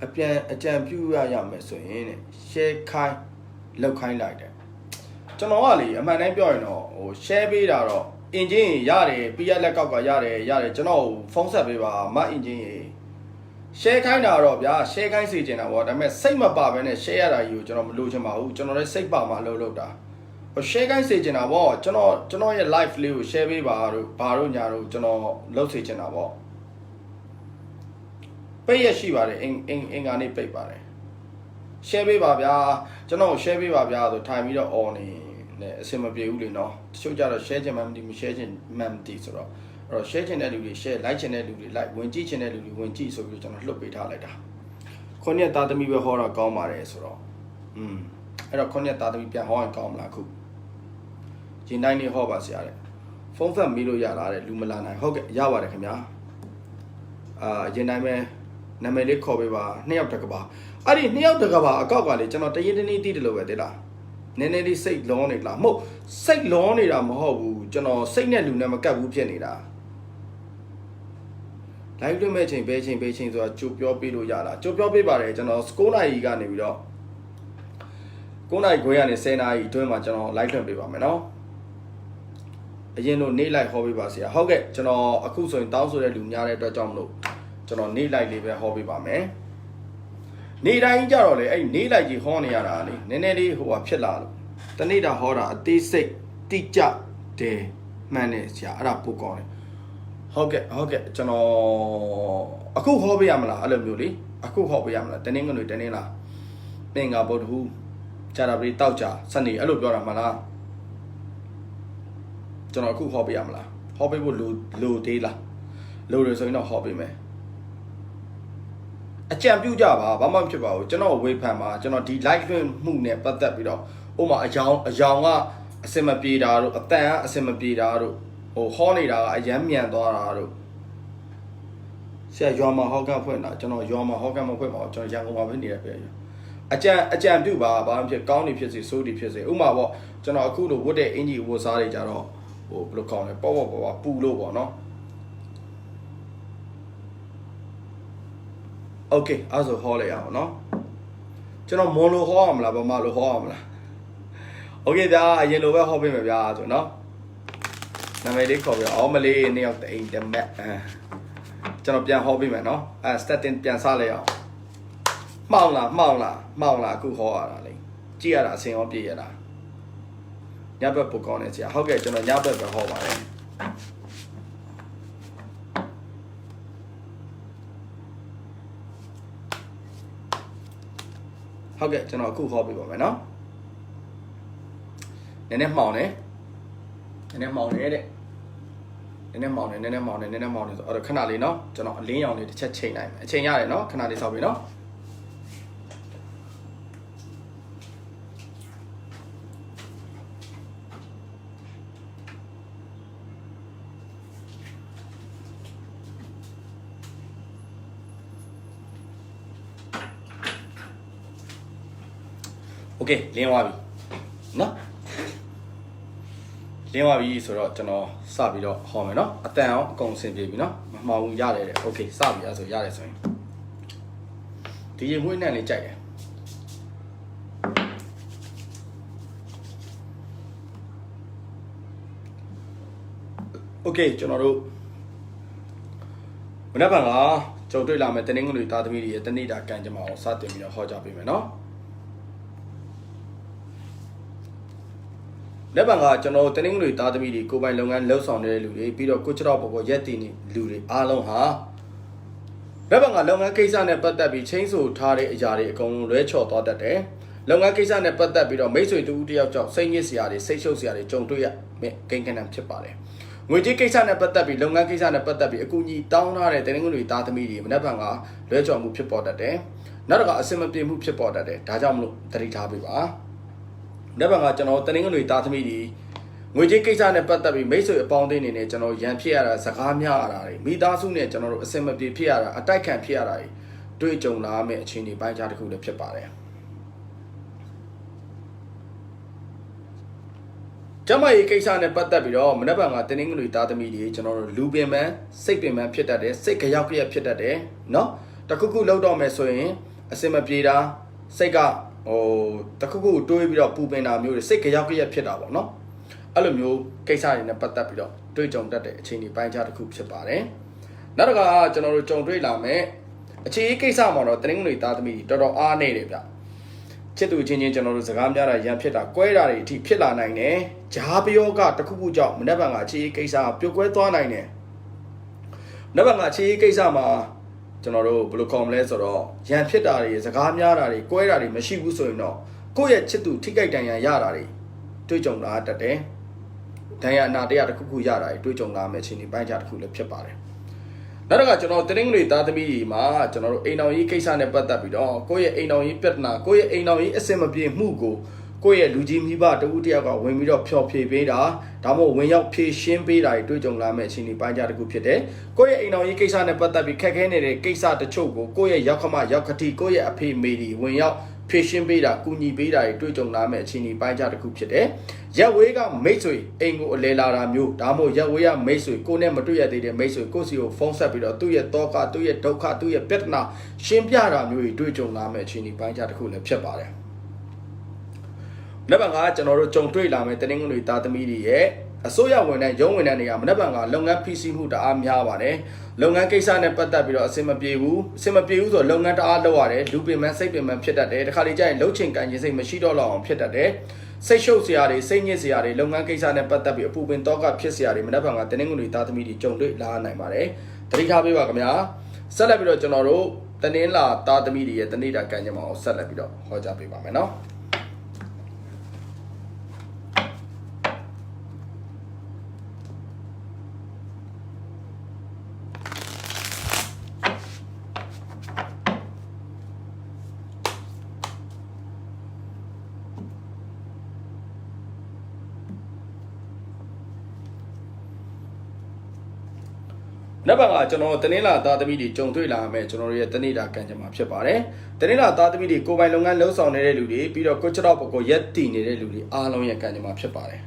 အကြံပြုရမယ်ဆိုရင်တဲ့ share ခိုင်းလောက်ခိုင်းလိုက်တယ်ကျွန်တော်ကလေအမှန်တမ်းပြောရင်တော့ဟို share ပေးတာတော့အင်ဂျင်ရတယ်ပြရလက်ကောက်ကရတယ်ကျွန်တော်ဖုန်းဆက်ပေးပါမအင်ဂျင်ရေ share ခိုင်းတာတော့ဗျာ share ခိုင်းစေချင်တာပေါ့ဒါပေမဲ့စိတ်မပါဘဲနဲ့ share ရတာကြီးကိုကျွန်တော်မလိုချင်ပါဘူးကျွန်တော်လည်းစိတ်ပါမှလုပ်တာဟို share ခိုင်းစေချင်တာပေါ့ကျွန်တော်ရဲ့ live လေးကို share ပေးပါတို့ဘာတို့ညာတို့ကျွန်တော်လုပ်စေချင်တာပေါ့ပိတ်ရရှိပါတယ်အင်္ဂါနေ့ပိတ်ပါတယ် share ပေးပါဗျာကျွန်တော် share ပေးပါဗျာဆိုထိုင်ပြီးတော့ on နေနဲ့အဆင်မပြေဘူးလေနော်တချို့ကြတော့ share ချင်မှမသိမ share ချင်မှမသိဆိုတော့အဲ့တော့ share ချင်တဲ့လူတွေ share like ချင်တဲ့လူတွေ like ဝင်ကြည့်ချင်တဲ့လူတွေဝင်ကြည့်ဆိုပြီးကျွန်တော်လှုပ်ပေးထားလိုက်တာခုနှစ်သားသမီးပဲဟောတော့ကောင်းပါတယ်ဆိုတော့အဲ့တော့ခုနှစ်သားသမီးပြန်ဟောရင်ကောင်းမလားခုရင်တိုင်းလေးဟောပါဆရာတဲ့ဖုန်းဆက်မေးလို့ရလားတဲ့လူမလာနိုင်ဟုတ်ကဲ့ရပါတယ်ခင်ဗျာရင်တိုင်းပဲနာမည်လေးခေါ်ပေးပါ2 ယောက်တကပါအဲ့ဒီ2 ယောက်တကပါအကောက်ကလေကျွန်တော်တရင်တနည်းတည်တယ်လို့ပဲသိလားနည်းနည်းလေးစိတ်လောနေလားမဟုတ်စိတ်လောနေတာမဟုတ်ဘူးကျွန်တော်စိတ်နဲ့လူနဲ့မကပ်ဘူးဖြစ်နေတာ live လွှင့်မဲ့ချိန်ဘယ်ချိန်ဆိုတာကြိုပြောပေးလို့ရလားကြိုပြောပေးပါတယ်ကျွန်တော်9 နာရီကနေပြီးတော့9 နာရီခွဲကနေ10 နာရီအတွင်းမှာကျွန်တော် live လွှင့်ပေးပါမယ်နော်အရင်တော့နေ့ live ဟောပေးပါဆရာဟုတ်ကဲ့ကျွန်တော်အခုဆိုရင်တောင်းဆိုတဲ့လူများတဲ့အတွက်ကြောင့်မလို့ကျွန်တော်နေ့ live လေးပဲဟောပေးပါမယ်နေ့တိုင်းကြတော့လေအဲ့နေ့ live ကြီးဟောနေရတာလေနည်းနည်းလေးဟိုဟာဖြစ်လာလို့တနေ့တာဟောတာအသေးစိတ်တိကျတယ်မှန်တယ်ဆရာအဲ့ဒါပိုကောင်းတယ်ဟုတ်ကဲ့ကျွန်တော်အခုဟောပေးရမလားအဲ့လိုမျိုးလေအခုဟောပေးရမလားတနင်္ဂနွေတနင်္လာပင်ကဗုဒ္ဓဟူးဂျာတာပရီတောက်ကြစနေအဲ့လိုပြောတာမလားကျွန်တော်အခုဟောပေးရမလားဟောပေးဖို့လိုသေးလားလိုတယ်ဆိုရင်တော့ဟောပေးမယ်အကြံပြုကြပါဘာမှမဖြစ်ပါဘူးကျွန်တော်ဝေဖန်ပါကျွန်တော်ဒီ live လွှင့်မှုနဲ့ပတ်သက်ပြီးတော့ဥပမာအယောင်ကအစင်မပြေတာတို့အတန်ကအစင်မပြေတာတို့ဟိုဟောနေတာကအရမ်းမြန်သွားတာတို့ဆရာရွာမှာဟောကန်ဖွင့်တာကျွန်တော်ရွာမှာဟောကန်မဖွင့်ပါဘူးကျွန်တော်ရန်ကုန်မှာပဲနေရပြအကြံပြုပါဘာမှဖြစ်ကောင်းနေဖြစ်စေဆိုးနေဖြစ်စေဥပမာပေါ့ကျွန်တော်အခုလိုဝတ်တဲ့အင်ဂျီဝတ်စားတွေကြတော့ဟိုဘယ်လိုကောင်းလဲပေါ့ပူလို့ပေါ့နော်โอเคအဲ့ဆိုဟောလိုက်အောင်နော်ကျွန်တော်မွန်လိုဟောရမလားဗမာလိုဟောရမလားโอเคဗျာအရင်လိုပဲဟောပေးမယ်ဗျာဆိုနော်နာမည်လေးခေါ်ပြအောင်မလေးနှစ်ယောက်တိမ်တမက်ကျွန်တော်ပြန်ဟောပေးမယ်နော်statin ပြန်စလိုက်အောင်မှောင်လားအခုဟောရတာလေကြည့်ရတာအစင်ရောပြည့်ရတာညဘက်ပိုကောင်းနေဆရာဟုတ်ကဲ့ကျွန်တော်ညဘက်ပဲဟောပါတယ်ဟုတ်ကဲ့ကျွန်တော်အခုဟောပေးပါမယ်နော်နည်းနည်းမှောင်တယ်တဲ့နည်းနည်းမှောင်တယ်ဆိုအဲ့တော့ခဏလေးနော်ကျွန်တော်အလင်းရောင်လေးတစ်ချက်ချိန်လိုက်မယ်အချိန်ရတယ်နော်ခဏလေးစောင့်ပြီနော်โอเคလင်းသွားပြီနော် လင်းသွားပြီဆိုတော့ကျွန်တော်စပြီးတော့ဟောမယ်နော်အတန်အောင်အကုန်အဆင်ပြေပြီနော်မမှောင်ဘူးရတယ်တဲ့โอเคစပြီအဲ့ဆိုရတယ်ဆိုရင်ဒီရေမွေးနဲ့လေးကြိုက်တယ်โอเคကျွန်တော်တို့မနက်ဖြန်ကကြုံတွေ့လာမယ်တနင်္ဂနွေသားသမီးတွေရဲ့တနေ့တာကံကြမ္မာကိုစတင်ပြီးတော့ဟောကြားပေးမယ်နော်လက်ပံကကျွန်တော်တနင်္ဂနွေသားသမီးတွေကိုယ်ပိုင်လုပ်ငန်းလှုပ်ဆောင်နေတဲ့လူတွေပြီးတော့ကိုချတော့ပေါ်ပေါ်ရက်တည်နေလူတွေအားလုံးဟာလက်ပံကလုပ်ငန်းကိစ္စနဲ့ပတ်သက်ပြီးချင်းဆိုထားတဲ့အရာတွေအကုန်လုံးလွဲချော်သွားတတ်တယ်လုပ်ငန်းကိစ္စနဲ့ပတ်သက်ပြီးတော့မိတ်ဆွေတူတယောက်ကြောင့်စိတ်ညစ်စရာတွေစိတ်ရှုပ်စရာတွေကြုံတွေ့ရမယ်ကိန်းကနံဖြစ်ပါတယ်ငွေကြေးကိစ္စနဲ့ပတ်သက်ပြီးလုပ်ငန်းကိစ္စနဲ့ပတ်သက်ပြီးအကူအညီတောင်းထားတဲ့တနင်္ဂနွေသားသမီးတွေမနက်ဖြန်ကလွဲချော်မှုဖြစ်ပေါ်တတ်တယ်နောက်တစ်ခါအစင်မပြေမှုဖြစ်ပေါ်တတ်တယ်ဒါကြောင့်မလို့သတိထားပေးပါလက်ပံကကျွန်တော်တနင်္ဂနွေသားသမီးတွေငွေကြေးကိစ္စနဲ့ပတ်သက်ပြီးမိတ်ဆွေအပေါင်းအသင်းတွေနဲ့ကျွန်တော်ရန်ဖြစ်ရတာစကားများရတာတွေမိသားစုနဲ့ကျွန်တော်တို့အစင်မပြေဖြစ်ရတာအတိုက်ခံဖြစ်ရတာတွေတွေ့ကြုံလာမယ့်အခြေအနေပိုင်းခြားတစ်ခုလည်းဖြစ်ပါတယ်ကျမရဲ့ကိစ္စနဲ့ပတ်သက်ပြီးတော့မနက်ဖြန်ကတနင်္ဂနွေသားသမီးတွေကျွန်တော်တို့လူပင်ပန်းစိတ်ပင်ပန်းဖြစ်တတ်တယ်စိတ်ကြောက်ကြက်ဖြစ်တတ်တယ်เนาะတခုခုလောက်တော့မယ်ဆိုရင်အစင်မပြေတာစိတ်ကတခုခုတွေးပြီးတော့ပူပင်တာမျိုးတွေစိတ်ကြောက်ကြက်ဖြစ်တာပေါ့เนาะအဲ့လိုမျိုးကိစ္စတွေနဲ့ပတ်သက်ပြီးတော့တွေးကြုံတတ်တဲ့အခြေအနေပိုင်းခြားတစ်ခုဖြစ်ပါတယ်နောက်တစ်ခါကျွန်တော်တို့ကြုံတွေ့လာမယ်အခြေအနေကိစ္စမှာတော့တနင်္ဂနွေသားသမီးတော်တော်အားနေတယ်ဗျချစ်သူချင်းချင်းကျွန်တော်တို့စကားများတာရန်ဖြစ်တာကွဲတာတွေအထိဖြစ်လာနိုင်တယ်ဂျားပြောကတခုခုကြောင့်မနေ့ကအခြေအနေကိစ္စပြုတ်ကွဲသွားနိုင်တယ်မနေ့ကအခြေအနေကိစ္စမှာကျွန်တော်တို့ဘယ်လိုခေါ်မလဲဆိုတော့ရန်ဖြစ်တာတွေစကားများတာတွေကွဲတာတွေမရှိဘူးဆိုရင်တော့ကိုယ့်ရဲ့ချစ်သူထိခိုက်ဒဏ်ရာရတာတွေတွေးကြုံလာတတ်တယ်ဒဏ်ရာအနာတရားတစ်ခုခုရတာတွေတွေးကြုံလာမယ့်အခြေအနေပိုင်းခြားတစ်ခုလည်းဖြစ်ပါတယ်နောက်တစ်ခါကျွန်တော်တနင်္ဂနွေသားသမီးတွေမှာကျွန်တော်တို့အိမ်တော်ကြီးကိစ္စနဲ့ပတ်သက်ပြီးတော့ကိုယ့်ရဲ့အိမ်တော်ကြီးပြဿနာကိုယ့်ရဲ့အိမ်တော်ကြီးအဆင်မပြေမှုကိုကိုယ့်ရဲ့လူကြီးမိဘတဦးတယောက်ကဝင်ပြီးတော့ဖျော်ဖြေပေးတာဒါမှမဟုတ်ဝင်ရောက်ဖြေရှင်းပေးတာတွေတွေ့ကြုံလာမယ့်အခြေအနေပိုင်းခြားတစ်ခုဖြစ်တယ်ကိုယ့်ရဲ့အိမ်တော်ကြီးကိစ္စနဲ့ပတ်သက်ပြီးခက်ခဲနေတဲ့ကိစ္စတချို့ကိုကိုယ့်ရဲ့ရောက်ခမရောက်ခတိကိုယ့်ရဲ့အဖေမေတွေဝင်ရောက်ဖြေရှင်းပေးတာကူညီပေးတာတွေတွေ့ကြုံလာမယ့်အခြေအနေပိုင်းခြားတစ်ခုဖြစ်တယ်ရက်ဝေးကမိတ်ဆွေအိမ်ကိုအလဲလာတာမျိုးဒါမှမဟုတ်ရက်ဝေးကမိတ်ဆွေကိုနဲ့မတွေ့ရသေးတဲ့မိတ်ဆွေကိုစီကိုဖုန်းဆက်ပြီးတော့သူ့ရဲ့တောကသူ့ရဲ့ဒုက္ခသူ့ရဲ့ပြဿနာရှင်းပြတာမျိုးတွေတွေ့ကြုံလာမယ့်အခြေအနေပိုင်းခြားတစ်ခုလည်းဖြစ်ပါတယ်မနက်ဖြန်ကကျွန်တော်တို့ကြုံတွေ့လာမယ့်တနင်္ဂနွေသားသမီးတွေရဲ့အစိုးရဝန်ထမ်းရုံးဝန်ထမ်းတွေကမနက်ဖြန်ကလုပ်ငန်းဖိစီးမှုတအားများပါတယ်လုပ်ငန်းကိစ္စနဲ့ပတ်သက်ပြီးတော့အဆင်မပြေဘူးဆိုတော့လုပ်ငန်းတအားလုပ်ရတယ်လူပင်ပန်းစိတ်ပင်ပန်းဖြစ်တတ်တယ်တခါလေကျရင်လှုပ်ချင်ကန်ချင်စိတ်မရှိတော့လောက်အောင်ဖြစ်တတ်တယ်စိတ်ရှုပ်စရာတွေစိတ်ညစ်စရာတွေလုပ်ငန်းကိစ္စနဲ့ပတ်သက်ပြီးအပူပင်တော့ကဖြစ်စရာတွေမနက်ဖြန်ကတနင်္ဂနွေသားသမီးတွေကြုံတွေ့လာနိုင်ပါတယ်တတိထားပေးပါခင်ဗျာဆက်လက်ပြီးတော့ကျွန်တော်တို့တနင်္လာသားသမီးတွေရဲ့တနေ့တာကံကြမ္မာကိုဆက်လက်ပြီးတော့ဟောကြားပေးပါမယ်နော်နောက်ပါကကျွန်တော်တနင်္လာသားသမီးတွေကြုံတွေ့လာမယ်ကျွန်တော်တို့ရဲ့တနေ့တာကံကြမ္မာဖြစ်ပါတယ်တနင်္လာသားသမီးတွေကိုယ်ပိုင်လုပ်ငန်းလှုပ်ဆောင်နေတဲ့လူတွေပြီးတော့ကိုချတော့ပကိုရက်တည်နေတဲ့လူတွေအားလုံးရဲ့ကံကြမ္မာဖြစ်ပါတယ်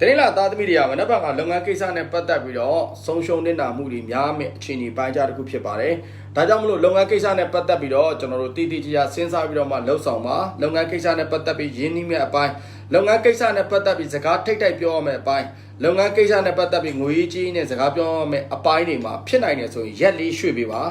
တနင်္လာသားသမီးတွေကမနက်ဖြန်ကလုပ်ငန်းကိစ္စနဲ့ပတ်သက်ပြီးတော့ဆုံးရှုံးနေတာမှုတွေများမယ့်အခြေအနေပိုင်းခြားတစ်ခုဖြစ်ပါတယ်ဒါကြောင့်မလို့လုပ်ငန်းကိစ္စနဲ့ပတ်သက်ပြီးတော့ကျွန်တော်တို့တည်တည်ကြည်ကြစဉ်းစားပြီးတော့မှလှုပ်ဆောင်ပါလုပ်ငန်းကိစ္စနဲ့ပတ်သက်ပြီးရင်းနှီးမဲ့အပိုင်းလုပ်ငန်းကိစ္စနဲ့ပတ်သက်ပြီးစကားထိတ်တိုက်ပြောရမယ့်အပိုင်းလုပ်ငန်းကိစ္စနဲ့ပတ်သက်ပြီးငွေကြီးနဲ့စကားပြောရမယ့်အပိုင်းတွေမှာဖြစ်နိုင်တယ်ဆိုရင်ရက်လေးရွှေ့ပေးပါ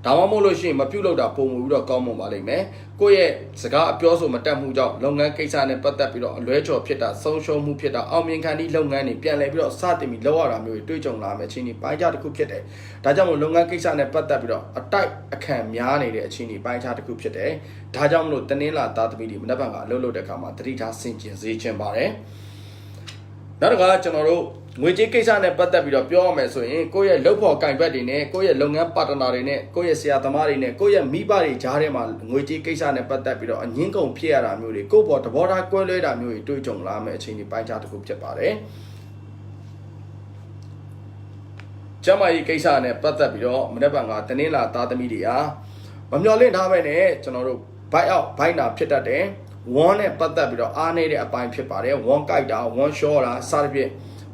ဒါမှမဟုတ်လို့ရှိရင်မပြုတ်လို့တာပုံမှုပြီးတော့ကောင်းမွန်ပါလိမ့်မယ်ကိုယ့်ရဲ့စကားအပြောဆိုမတက်မှုကြောင့်လုပ်ငန်းကိစ္စနဲ့ပတ်သက်ပြီးတော့အလွဲချော်ဖြစ်တာဆုံးရှုံးမှုဖြစ်တာအောင်မြင်ခံသည့်လုပ်ငန်းတွေပြန်လည်ပြီးတော့စတင်ပြီးလောက်ရတာမျိုးတွေတွေ့ကြုံလာမယ့်အခြေအနေပိုင်းခြားတစ်ခုဖြစ်တယ်ဒါကြောင့်မို့လုပ်ငန်းကိစ္စနဲ့ပတ်သက်ပြီးတော့အတိုက်အခံများနေတဲ့အခြေအနေပိုင်းခြားတစ်ခုဖြစ်တယ်ဒါကြောင့်မလို့တနင်္လာသားသမီးတွေမနက်ဖြန်ကအလုပ်လုပ်တဲ့အခါမှာတတိထားဆင်ကျင်စေချင်ပါတယ်နောက်တစ်ခါကျွန်တော်တို့ငွေကြေးကိစ္စနဲ့ပတ်သက်ပြီးတော့ပြောရမယ်ဆိုရင်ကိုယ့်ရဲ့လုပ်ဖို့ကင်ဘက်တွေနဲ့ကိုယ့်ရဲ့လုပ်ငန်းပါတနာတွေနဲ့ကိုယ့်ရဲ့ဆရာသမားတွေနဲ့ကိုယ့်ရဲ့မိဘတွေကြားထဲမှာငွေကြေးကိစ္စနဲ့ပတ်သက်ပြီးတော့အငင်းကုန်ဖြစ်ရတာမျိုးတွေကိုယ့်ဘောသဘောထားကွဲလွဲတာမျိုးတွေတွေ့ကြုံလာမယ့်အခြေအနေပိုင်းခြားတစ်ခုဖြစ်ပါတယ်ကျမကြီးကိစ္စနဲ့ပတ်သက်ပြီးတော့မနေ့ကတနင်္လာသားသမီးတွေဟာမမျှော်လင့်ထားပဲနဲ့ကျွန်တော်တို့ဘိုက်အောက်ဘိုက်နာဖြစ်တတ်တယ်ဝန်းနဲ့ပတ်သက်ပြီးတော့အားနေတဲ့အပိုင်းဖြစ်ပါတယ်ဝန်းကြိုက်တာဝန်းရှော့တာစသဖြင့်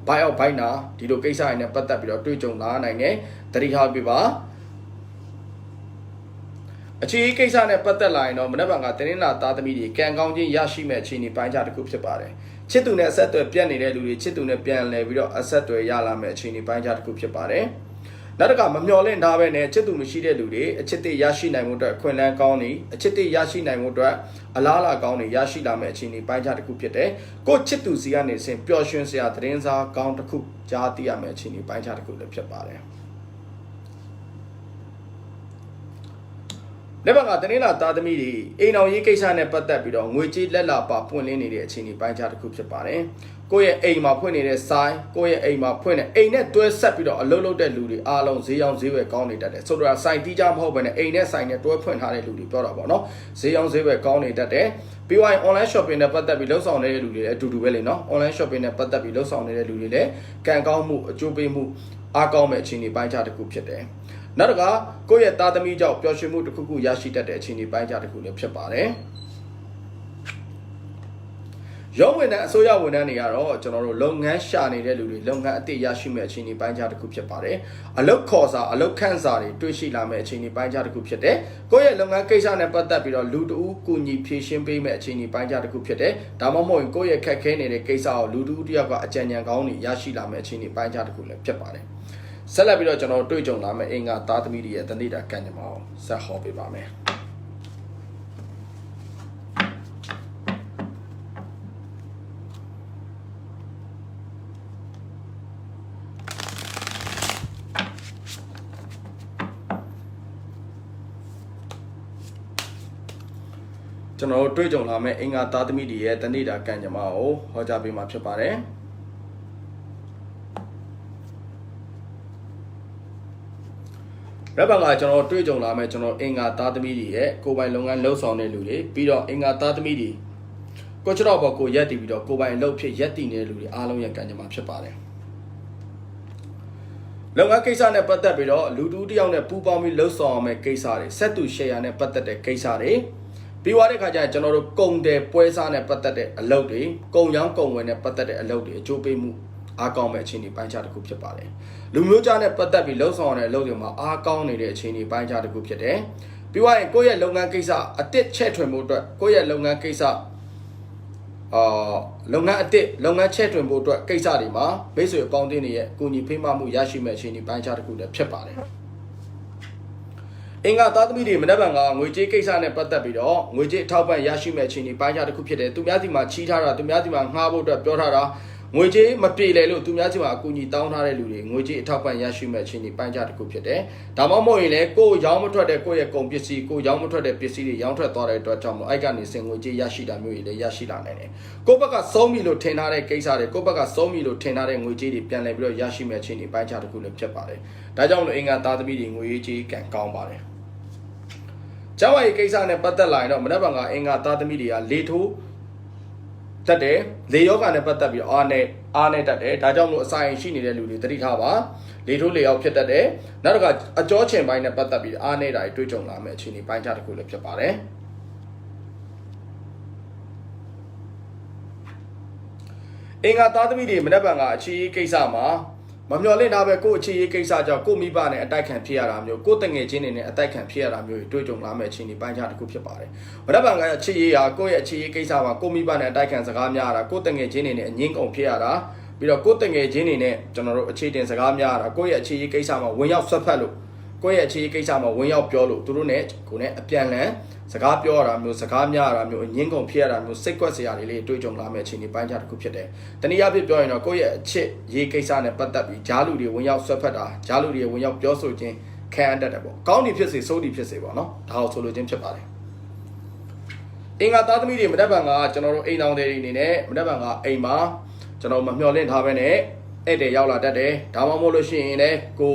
buy out buy na di lo kaisa ne patat pi do twi chong la nai ne tari ha pi ba Achi kaisa ne patat la yin do mnap ban ka tanin la ta thami di kan kaung chin ya shi me achi ni pai cha taku phitပါတယ်ချစ်သူနဲ့အဆက်အသွယ်ပြတ်နေတဲ့လူတွေချစ်သူနဲ့ပြန်လဲပြီးတော့အဆက်အသွယ်ရလာမယ့်အချိန်ဒီပိုင်းခြားတစ်ခုဖြစ်ပါတယ်နောက်တစ်ခါမမျော်လင့်ထားပဲနဲ့ချစ်သူမရှိတဲ့လူတွေအချစ်တွေရရှိနိုင်မှုအတွက်ခွင့်လန်းကောင်းနေအချစ်တွေရရှိနိုင်မှုအတွက်အလားအလာကောင်းနေရရှိလာမယ့်အချိန်ဒီပိုင်းခြားတစ်ခုဖြစ်တယ်ကိုချစ်သူစီကနေစဉ်ပျော်ရွှင်စရာသတင်းစားကောင်းတစ်ခုကြားသိရမယ့်အချိန်ဒီပိုင်းခြားတစ်ခုလည်းဖြစ်ပါတယ်လက်ဘကတနင်္လာသားသမီးတွေအိမ်အောင်ရေးကိစ္စနဲ့ပတ်သက်ပြီးတော့ငွေကြေးလက်လာပါပွင့်လင်းနေတဲ့အချိန်ဒီပိုင်းခြားတစ်ခုဖြစ်ပါတယ်ကိုယ့်ရဲ့အိမ်မှာဖွင့်နေတဲ့ဆိုင်ကိုယ့်ရဲ့အိမ်မှာဖွင့်တဲ့အိမ်နဲ့တွဲဆက်ပြီးတော့အလုပ်လုပ်တဲ့လူတွေအားလုံးဈေးရောင်းဈေးဝယ်ကောင်းနေတတ်တယ်ဆိုတော့ဆိုင်တီးကြမဟုတ်ဘဲနဲ့အိမ်နဲ့ဆိုင်နဲ့တွဲဖွင့်ထားတဲ့လူတွေပြောတာပေါ့နော်ဈေးရောင်းဈေးဝယ်ကောင်းနေတတ်တယ်ပြီးရင် online shopping နဲ့ပတ်သက်ပြီးလှုပ်ဆောင်နေတဲ့လူတွေလည်းအတူတူပဲလေနော် online shopping နဲ့ပတ်သက်ပြီးလှုပ်ဆောင်နေတဲ့လူတွေလည်းကံကောင်းမှုအကျိုးပေးမှုအားကောင်းမဲ့အချိန်ဒီပိုင်းခြားတစ်ခုဖြစ်တယ်နောက်တစ်ခါကိုယ့်ရဲ့သားသမီးကြောင့်ပျော်ရွှင်မှုတစ်ခုခုရရှိတတ်တဲ့အချိန်ဒီပိုင်းခြားတစ်ခုလည်းဖြစ်ပါတယ်ရုံးဝန်ထမ်းအစိုးရဝန်ထမ်းတွေကတော့ကျွန်တော်တို့လုပ်ငန်းရှာနေတဲ့လူတွေလုပ်ငန်းအသစ်ရရှိမဲ့အချိန်ဒီပိုင်းခြားတစ်ခုဖြစ်ပါတယ်အလုပ်ခေါ်စာအလုပ်ခန့်စာတွေတွေ့ရှိလာမဲ့အချိန်ဒီပိုင်းခြားတစ်ခုဖြစ်တယ်ကိုယ့်ရဲ့လုပ်ငန်းကိစ္စနဲ့ပတ်သက်ပြီးတော့လူတဦးကူညီဖြည့်ရှင်းပေးမဲ့အချိန်ဒီပိုင်းခြားတစ်ခုဖြစ်တယ်ဒါမှမဟုတ်ရင်ကိုယ့်ရဲ့ခက်ခဲနေတဲ့ကိစ္စကိုလူတဦးတစ်ယောက်ကအကြံဉာဏ်ကောင်းတွေရရှိလာမဲ့အချိန်ဒီပိုင်းခြားတစ်ခုလည်းဖြစ်ပါတယ်ဆက်လက်ပြီးတော့ကျွန်တော်တွေ့ကြုံလာမယ့်အင်္ဂါသားသမီးတွေရဲ့တဏိတာကံကြမ္မာကိုဆက်ဟောပေးပါမယ်ကျွန်တော်တွေ့ကြုံလာမယ့်အင်္ဂါသားသမီးတွေရဲ့တဏိတာကံကြမ္မာကိုဟောကြားပေးမှာဖြစ်ပါတယ်ရပတ်ကကျွန်တော်တွေ့ကြုံလာမဲ့ကျွန်တော်အင်္ဂါသားသမီးတွေရဲ့ကိုယ်ပိုင်လုပ်ငန်းလှုပ်ဆောင်တဲ့လူတွေပြီးတော့အင်္ဂါသားသမီးတွေကိုချတော့ဘောကိုရက်တည်ပြီးတော့ကိုယ်ပိုင်လှုပ်ဖြစ်ရက်တည်နေတဲ့လူတွေအားလုံးရဲ့ကံကြမ္မာဖြစ်ပါတယ်လုပ်ငန်းကိစ္စနဲ့ပတ်သက်ပြီးတော့လူတူတယောက်နဲ့ပူးပေါင်းပြီးလှုပ်ဆောင်ရမယ့်ကိစ္စတွေဆက်သူရှယ်ယာနဲ့ပတ်သက်တဲ့ကိစ္စတွေပြီးသွားတဲ့ခါကျရင်ကျွန်တော်တို့ကုန်တယ်ပွဲစားနဲ့ပတ်သက်တဲ့အလုပ်တွေကုန်ရောင်းကုန်ဝယ်နဲ့ပတ်သက်တဲ့အလုပ်တွေအကျိုးပေးမှုအားကောင်းမဲ့အခြေအနေပိုင်းခြားတစ်ခုဖြစ်ပါတယ်လူမျိုးကြားနဲ့ပတ်သက်ပြီးလှုပ်ဆောင်ရတဲ့အလုပ်တွေမှာအားကောင်းနေတဲ့အခြေအနေပိုင်းခြားတစ်ခုဖြစ်တယ်ပြီးသွားရင်ကိုယ့်ရဲ့လုပ်ငန်းကိစ္စအတစ်ချဲ့ထွင်မှုအတွက်ကိုယ့်ရဲ့လုပ်ငန်းကိစ္စလုပ်ငန်းအတစ်လုပ်ငန်းချဲ့ထွင်မှုအတွက်ကိစ္စတွေမှာမိတ်ဆွေအပေါင်းအသင်းတွေရဲ့အကူအညီဖေးမမှုရရှိမဲ့အခြေအနေပိုင်းခြားတစ်ခုလည်းဖြစ်ပါတယ်အင်္ဂါသားသမီးတွေမနက်ဖြန်ကငွေကြေးကိစ္စနဲ့ပတ်သက်ပြီးတော့ငွေကြေးအထောက်ပံ့ရရှိမဲ့အခြေအနေပိုင်းခြားတစ်ခုဖြစ်တယ်သူများစီမှာချီးထားတာသူများစီမှာငှားဖို့အတွက်ပြောထားတာငွေကြေးမပြေလည်လို့သူများစီမှာအကူအညီတောင်းထားတဲ့လူတွေငွေကြေးအထောက်ပံ့ရရှိမဲ့အခြေအနေပိုင်းခြားတစ်ခုဖြစ်တယ်ဒါမှမဟုတ်ရင်လည်းကိုယ်ရောင်းမထွက်တဲ့ကိုယ့်ရဲ့ကုန်ပစ္စည်းကိုယ်ရောင်းမထွက်တဲ့ပစ္စည်းတွေရောင်းထွက်သွားတဲ့အတွက်ကြောင့်မို့အဲ့ကနေစင်ငွေကြေးရရှိတာမျိုးတွေလည်းရရှိလာနိုင်တယ်ကိုယ့်ဘက်ကဆုံးပြီလို့ထင်ထားတဲ့ကိစ္စတွေကိုယ့်ဘက်ကဆုံးပြီလို့ထင်ထားတဲ့ငွေကြေးတွေပြန်လည်ပြီးတော့ရရှိမဲ့အခြေအနေပိုင်းခြားတစ်ခုလည်းဖြစ်ပါတယ်ဒါကြောင့်လို့အင်္ဂါသားသမီးတွေငွေကြေးကံကောင်းပါတယ်ကျောင်းဝါရေးကိစ္စနဲ့ပတ်သက်လာရင်တော့မနက်ဖြန်ကအင်္ဂါသားသမီးတွေကလေထိုးတတ်တယ်လေယောဂနဲ့ပတ်သက်ပြီးအားနဲ့တတ်တယ်ဒါကြောင့်မလို့အစာရင်ရှိနေတဲ့လူတွေသတိထားပါလေထိုးလေယောက်ဖြစ်တတ်တယ်နောက်တစ်ခါအကြောချင်ပိုင်းနဲ့ပတ်သက်ပြီးအားနေတာတွေတွေ့ကြုံလာမယ့်အခြေအနေပိုင်းခြားတစ်ခုလည်းဖြစ်ပါတယ်အင်္ဂါသားသမီးတွေမနက်ဖြန်ကအခြေရေးကိစ္စမှာမမျော်လင့်တာပဲကိုယ့်အခြေရေးကိစ္စကြောင့်ကိုယ့်မိဘနဲ့အတိုက်ခံဖြစ်ရတာမျိုးကိုယ့်တငယ်ချင်းတွေနဲ့အတိုက်ခံဖြစ်ရတာမျိုးတွေတွေ့ကြုံလာမယ့်အခြေအနေပိုင်းခြားတစ်ခုဖြစ်ပါတယ်။မနက်ဖြန်ကအခြေရေးဟာကိုယ့်ရဲ့အခြေရေးကိစ္စမှာကိုယ့်မိဘနဲ့အတိုက်ခံစကားများရတာကိုယ့်တငယ်ချင်းတွေနဲ့အငင်းကုန်ဖြစ်ရတာပြီးတော့ကိုယ့်တငယ်ချင်းတွေနဲ့ကျွန်တော်တို့အခြေတင်စကားများရတာကိုယ့်ရဲ့အခြေရေးကိစ္စမှာဝင်ရောက်ဆွတ်ဖက်လို့ကိုယ့်ရဲ့အခြေရေးကိစ္စမှာဝင်ရောက်ပြောလို့သူတို့နဲ့ကိုယ်နဲ့အပြန်လန်စကားပြောရတာမျိုးစကားများရတာမျိုးအငင်းကုန်ဖြစ်ရတာမျိုးစိတ်ကွက်စရာတွေလေးတွေ့ကြုံလာမယ့်အခြေအနေပိုင်းခြားတစ်ခုဖြစ်တယ်။တနည်းအားဖြင့်ပြောရင်တော့ကိုယ့်ရဲ့အချစ်ရေးကိစ္စနဲ့ပတ်သက်ပြီးဂျားလူတွေဝင်ရောက်ဆွတ်ဖက်တာဂျားလူတွေဝင်ရောက်ပြောဆိုခြင်းခံရတတ်တယ်ပေါ့။ကောင်းသည်ဖြစ်စေဆိုးသည်ဖြစ်စေပေါ့နော်။ဒါကိုဆိုလိုခြင်းဖြစ်ပါတယ်။အင်္ဂါသားသမီးတွေမနက်ဖြန်ကကျွန်တော်တို့အိမ်တော်တွေအနေနဲ့မနက်ဖြန်ကအိမ်မှာကျွန်တော်မမျှော်လင့်ထားဘဲနဲ့ဧည့်သည်ရောက်လာတတ်တယ်။ဒါမှမဟုတ်လို့ရှိရင်လည်းကို